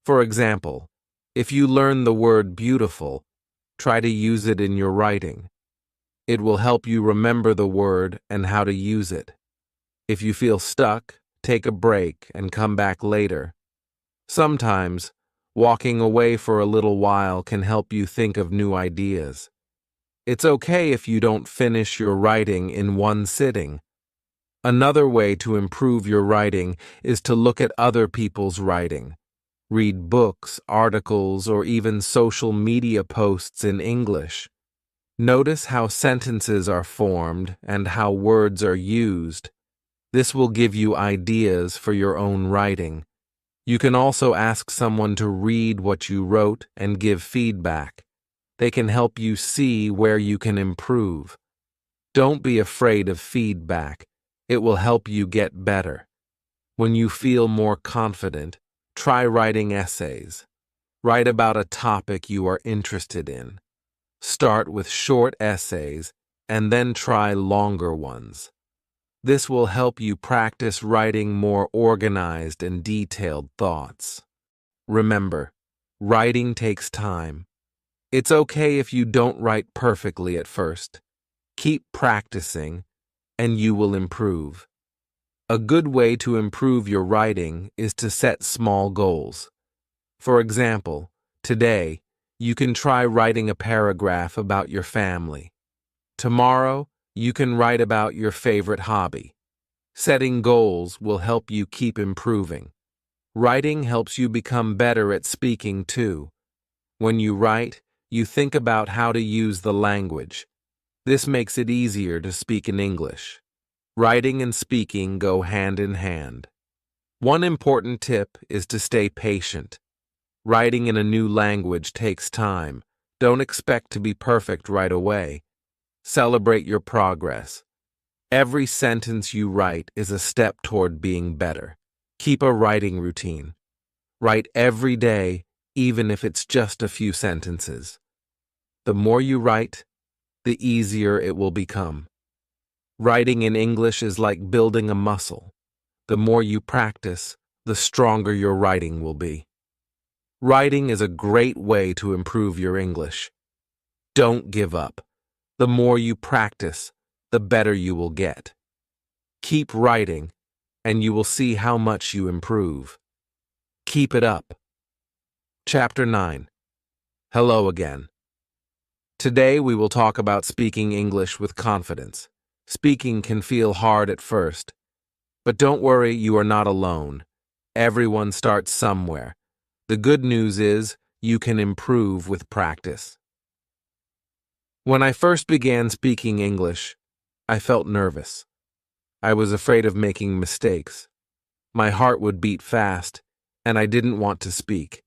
For example, if you learn the word beautiful, try to use it in your writing. It will help you remember the word and how to use it. If you feel stuck, take a break and come back later. Sometimes, walking away for a little while can help you think of new ideas. It's okay if you don't finish your writing in one sitting. Another way to improve your writing is to look at other people's writing. Read books, articles, or even social media posts in English. Notice how sentences are formed and how words are used. This will give you ideas for your own writing. You can also ask someone to read what you wrote and give feedback. They can help you see where you can improve. Don't be afraid of feedback. It will help you get better. When you feel more confident, try writing essays. Write about a topic you are interested in. Start with short essays and then try longer ones. This will help you practice writing more organized and detailed thoughts. Remember, writing takes time. It's okay if you don't write perfectly at first. Keep practicing, and you will improve. A good way to improve your writing is to set small goals. For example, today, you can try writing a paragraph about your family. Tomorrow, you can write about your favorite hobby. Setting goals will help you keep improving. Writing helps you become better at speaking too. When you write, you think about how to use the language. This makes it easier to speak in English. Writing and speaking go hand in hand. One important tip is to stay patient. Writing in a new language takes time. Don't expect to be perfect right away. Celebrate your progress. Every sentence you write is a step toward being better. Keep a writing routine. Write every day, even if it's just a few sentences. The more you write, the easier it will become. Writing in English is like building a muscle. The more you practice, the stronger your writing will be. Writing is a great way to improve your English. Don't give up. The more you practice, the better you will get. Keep writing, and you will see how much you improve. Keep it up. Chapter 9. Hello again. Today we will talk about speaking English with confidence. Speaking can feel hard at first, but don't worry, you are not alone. Everyone starts somewhere. The good news is you can improve with practice. When I first began speaking English, I felt nervous. I was afraid of making mistakes. My heart would beat fast, and I didn't want to speak.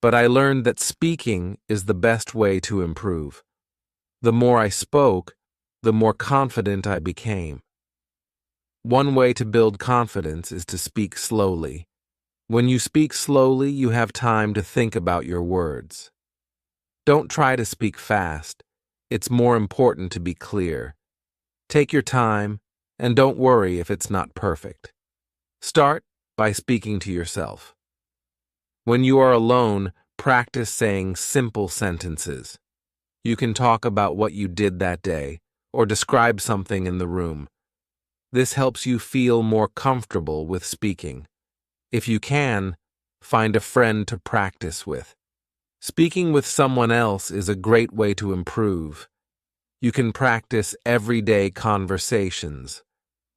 But I learned that speaking is the best way to improve. The more I spoke, the more confident I became. One way to build confidence is to speak slowly. When you speak slowly, you have time to think about your words. Don't try to speak fast. It's more important to be clear. Take your time, and don't worry if it's not perfect. Start by speaking to yourself. When you are alone, practice saying simple sentences. You can talk about what you did that day, or describe something in the room. This helps you feel more comfortable with speaking. If you can, find a friend to practice with. Speaking with someone else is a great way to improve. You can practice everyday conversations.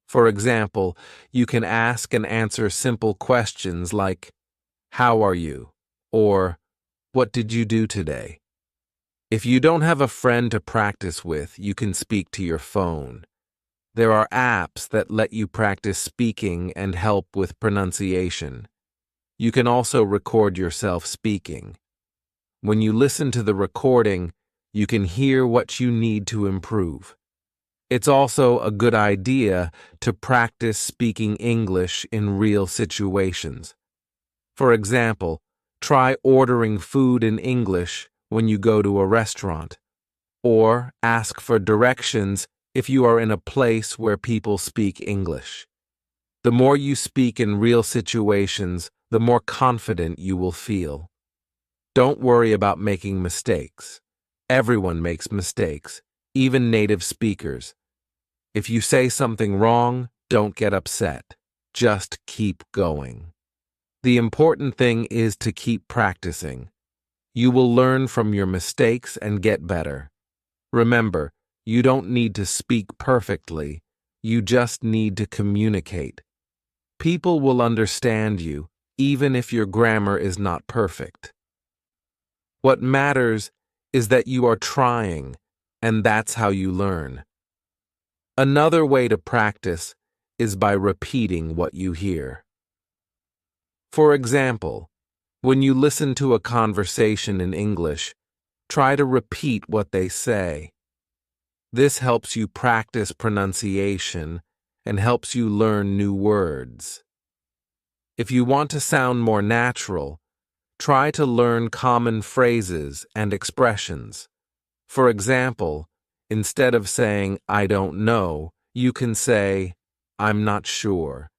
For example, you can ask and answer simple questions like, "How are you?" or "What did you do today?" If you don't have a friend to practice with, you can speak to your phone. There are apps that let you practice speaking and help with pronunciation. You can also record yourself speaking. When you listen to the recording, you can hear what you need to improve. It's also a good idea to practice speaking English in real situations. For example, try ordering food in English when you go to a restaurant, or ask for directions if you are in a place where people speak English. The more you speak in real situations, the more confident you will feel. Don't worry about making mistakes. Everyone makes mistakes, even native speakers. If you say something wrong, don't get upset. Just keep going. The important thing is to keep practicing. You will learn from your mistakes and get better. Remember, you don't need to speak perfectly. You just need to communicate. People will understand you, even if your grammar is not perfect. What matters is that you are trying, and that's how you learn. Another way to practice is by repeating what you hear. For example, when you listen to a conversation in English, try to repeat what they say. This helps you practice pronunciation and helps you learn new words. If you want to sound more natural, try to learn common phrases and expressions. For example, instead of saying, "I don't know," you can say, "I'm not sure."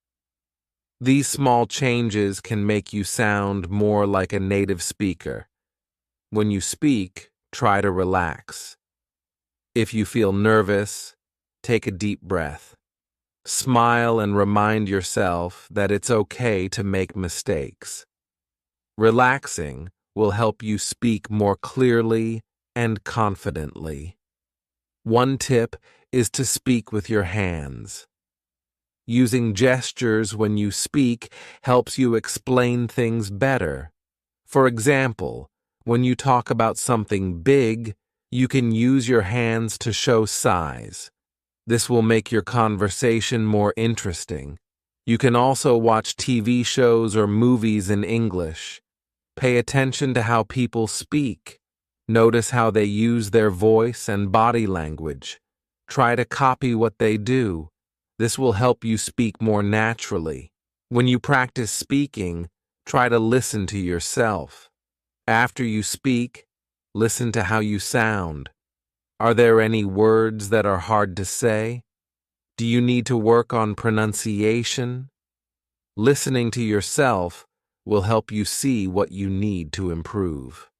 These small changes can make you sound more like a native speaker. When you speak, try to relax. If you feel nervous, take a deep breath. Smile and remind yourself that it's okay to make mistakes. Relaxing will help you speak more clearly and confidently. One tip is to speak with your hands. Using gestures when you speak helps you explain things better. For example, when you talk about something big, you can use your hands to show size. This will make your conversation more interesting. You can also watch TV shows or movies in English. Pay attention to how people speak. Notice how they use their voice and body language. Try to copy what they do. This will help you speak more naturally. When you practice speaking, try to listen to yourself. After you speak, listen to how you sound. Are there any words that are hard to say? Do you need to work on pronunciation? Listening to yourself will help you see what you need to improve.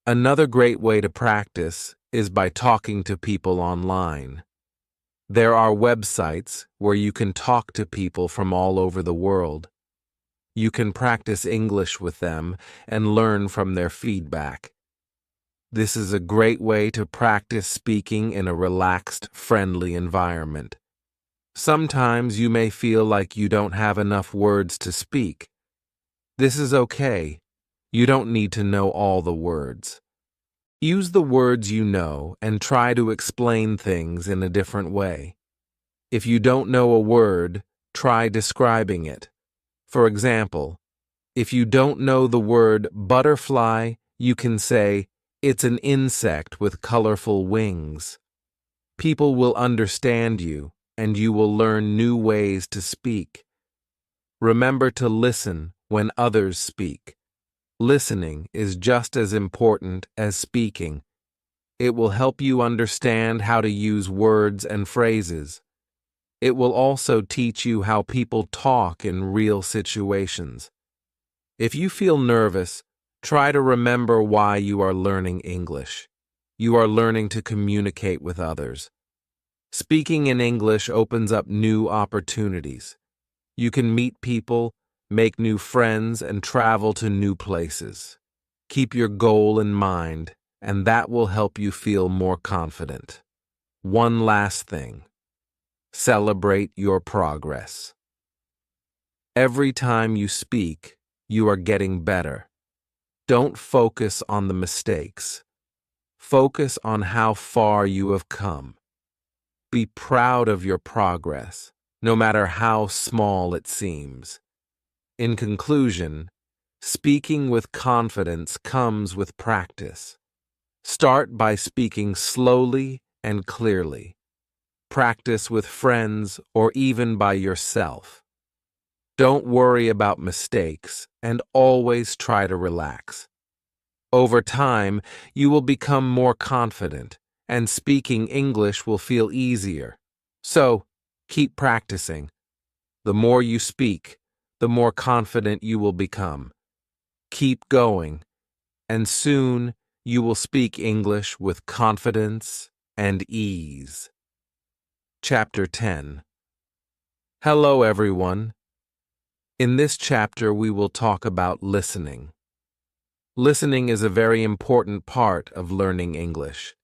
Another great way to practice is by talking to people online. There are websites where you can talk to people from all over the world. You can practice English with them and learn from their feedback. This is a great way to practice speaking in a relaxed, friendly environment. Sometimes you may feel like you don't have enough words to speak. This is okay. You don't need to know all the words. Use the words you know and try to explain things in a different way. If you don't know a word, try describing it. For example, if you don't know the word butterfly, you can say, "It's an insect with colorful wings." People will understand you, and you will learn new ways to speak. Remember to listen when others speak. Listening is just as important as speaking. It will help you understand how to use words and phrases. It will also teach you how people talk in real situations. If you feel nervous, try to remember why you are learning English. You are learning to communicate with others. Speaking in English opens up new opportunities. You can meet people, make new friends, and travel to new places. Keep your goal in mind, and that will help you feel more confident. One last thing. Celebrate your progress. Every time you speak, you are getting better. Don't focus on the mistakes. Focus on how far you have come. Be proud of your progress, no matter how small it seems. In conclusion, speaking with confidence comes with practice. Start by speaking slowly and clearly. Practice with friends or even by yourself. Don't worry about mistakes and always try to relax. Over time, you will become more confident, and speaking English will feel easier. So, keep practicing. The more you speak, the more confident you will become. Keep going, and soon you will speak English with confidence and ease. Chapter 10. Hello, everyone. In this chapter, we will talk about listening. Listening is a very important part of learning English.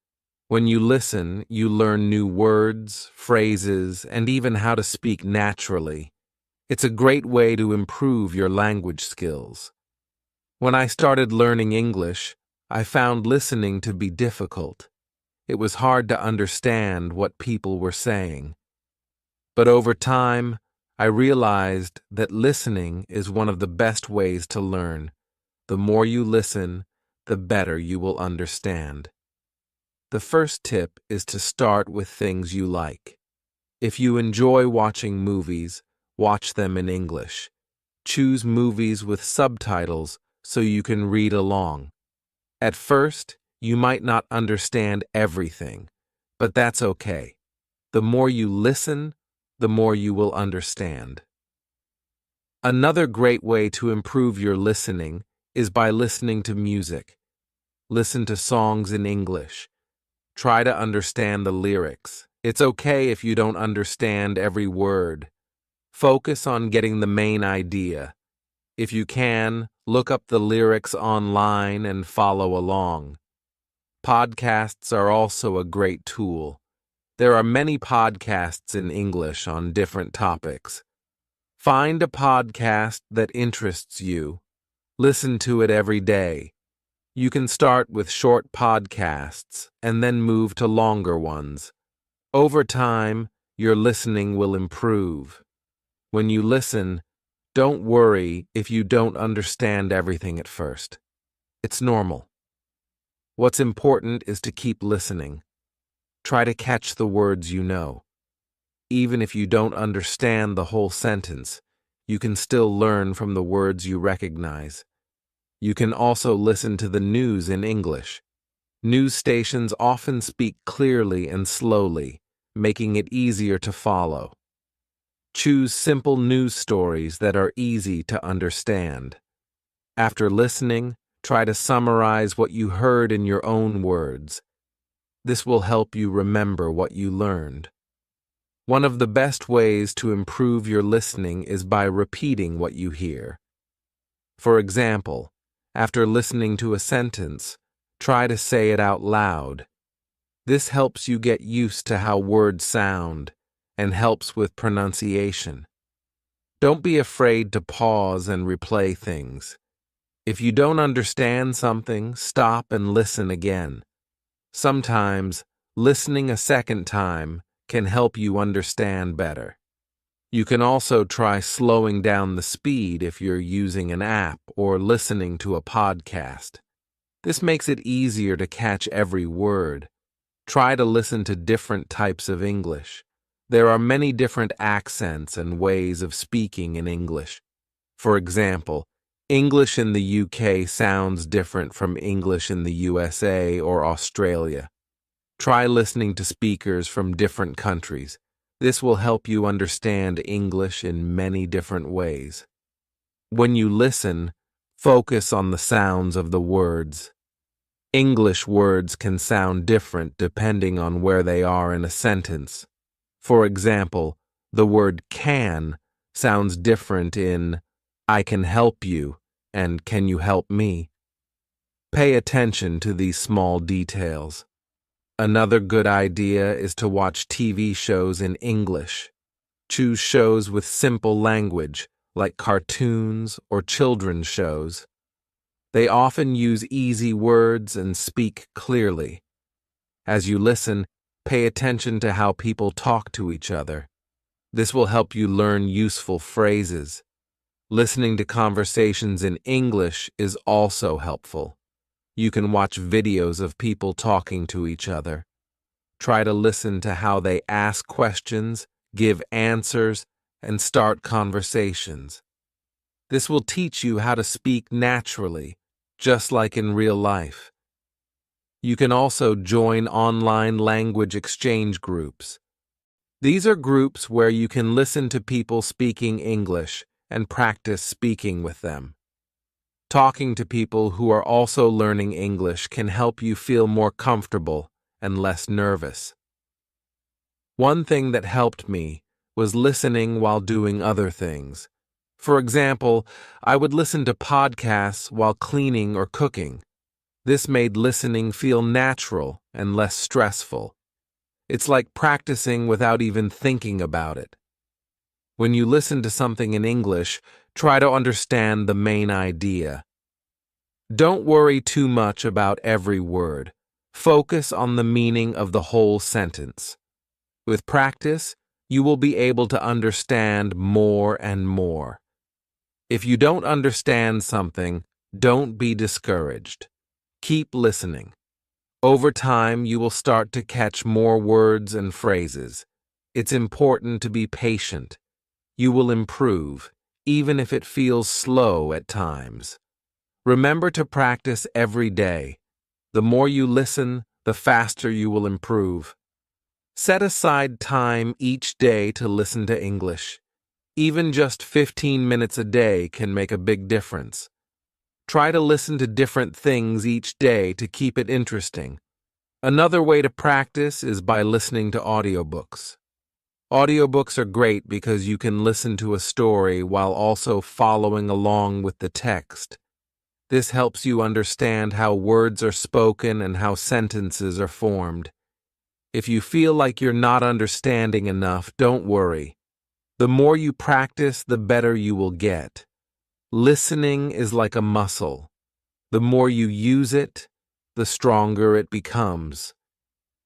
When you listen, you learn new words, phrases, and even how to speak naturally. It's a great way to improve your language skills. When I started learning English, I found listening to be difficult. It was hard to understand what people were saying. But over time, I realized that listening is one of the best ways to learn. The more you listen, the better you will understand. The first tip is to start with things you like. If you enjoy watching movies, watch them in English. Choose movies with subtitles so you can read along. At first, you might not understand everything, but that's okay. The more you listen, the more you will understand. Another great way to improve your listening is by listening to music. Listen to songs in English. Try to understand the lyrics. It's okay if you don't understand every word. Focus on getting the main idea. If you can, look up the lyrics online and follow along. Podcasts are also a great tool. There are many podcasts in English on different topics. Find a podcast that interests you. Listen to it every day. You can start with short podcasts and then move to longer ones. Over time, your listening will improve. When you listen, don't worry if you don't understand everything at first. It's normal. What's important is to keep listening. Try to catch the words you know. Even if you don't understand the whole sentence, you can still learn from the words you recognize. You can also listen to the news in English. News stations often speak clearly and slowly, making it easier to follow. Choose simple news stories that are easy to understand. After listening, try to summarize what you heard in your own words. This will help you remember what you learned. One of the best ways to improve your listening is by repeating what you hear. For example, after listening to a sentence, try to say it out loud. This helps you get used to how words sound and helps with pronunciation. Don't be afraid to pause and replay things. If you don't understand something, stop and listen again. Sometimes, listening a second time can help you understand better. You can also try slowing down the speed if you're using an app or listening to a podcast. This makes it easier to catch every word. Try to listen to different types of English. There are many different accents and ways of speaking in English. For example, English in the UK sounds different from English in the USA or Australia. Try listening to speakers from different countries. This will help you understand English in many different ways. When you listen, focus on the sounds of the words. English words can sound different depending on where they are in a sentence. For example, the word can sounds different in I can help you and can you help me? Pay attention to these small details. Another good idea is to watch TV shows in English. Choose shows with simple language, like cartoons or children's shows. They often use easy words and speak clearly. As you listen, pay attention to how people talk to each other. This will help you learn useful phrases. Listening to conversations in English is also helpful. You can watch videos of people talking to each other. Try to listen to how they ask questions, give answers, and start conversations. This will teach you how to speak naturally, just like in real life. You can also join online language exchange groups. These are groups where you can listen to people speaking English and practice speaking with them. Talking to people who are also learning English can help you feel more comfortable and less nervous. One thing that helped me was listening while doing other things. For example, I would listen to podcasts while cleaning or cooking. This made listening feel natural and less stressful. It's like practicing without even thinking about it. When you listen to something in English, try to understand the main idea. Don't worry too much about every word. Focus on the meaning of the whole sentence. With practice, you will be able to understand more and more. If you don't understand something, don't be discouraged. Keep listening. Over time, you will start to catch more words and phrases. It's important to be patient. You will improve, even if it feels slow at times. Remember to practice every day. The more you listen, the faster you will improve. Set aside time each day to listen to English. Even just 15 minutes a day can make a big difference. Try to listen to different things each day to keep it interesting. Another way to practice is by listening to audiobooks. Audiobooks are great because you can listen to a story while also following along with the text. This helps you understand how words are spoken and how sentences are formed. If you feel like you're not understanding enough, don't worry. The more you practice, the better you will get. Listening is like a muscle. The more you use it, the stronger it becomes.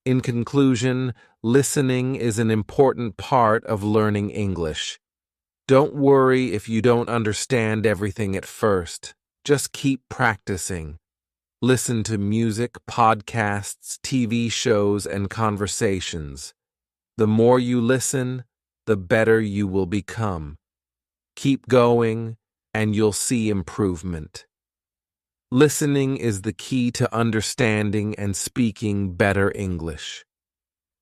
In conclusion, listening is an important part of learning English. Don't worry if you don't understand everything at first. Just keep practicing. Listen to music, podcasts, TV shows, and conversations. The more you listen, the better you will become. Keep going, and you'll see improvement. Listening is the key to understanding and speaking better English.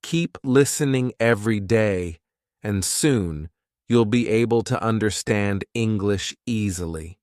Keep listening every day, and soon you'll be able to understand English easily.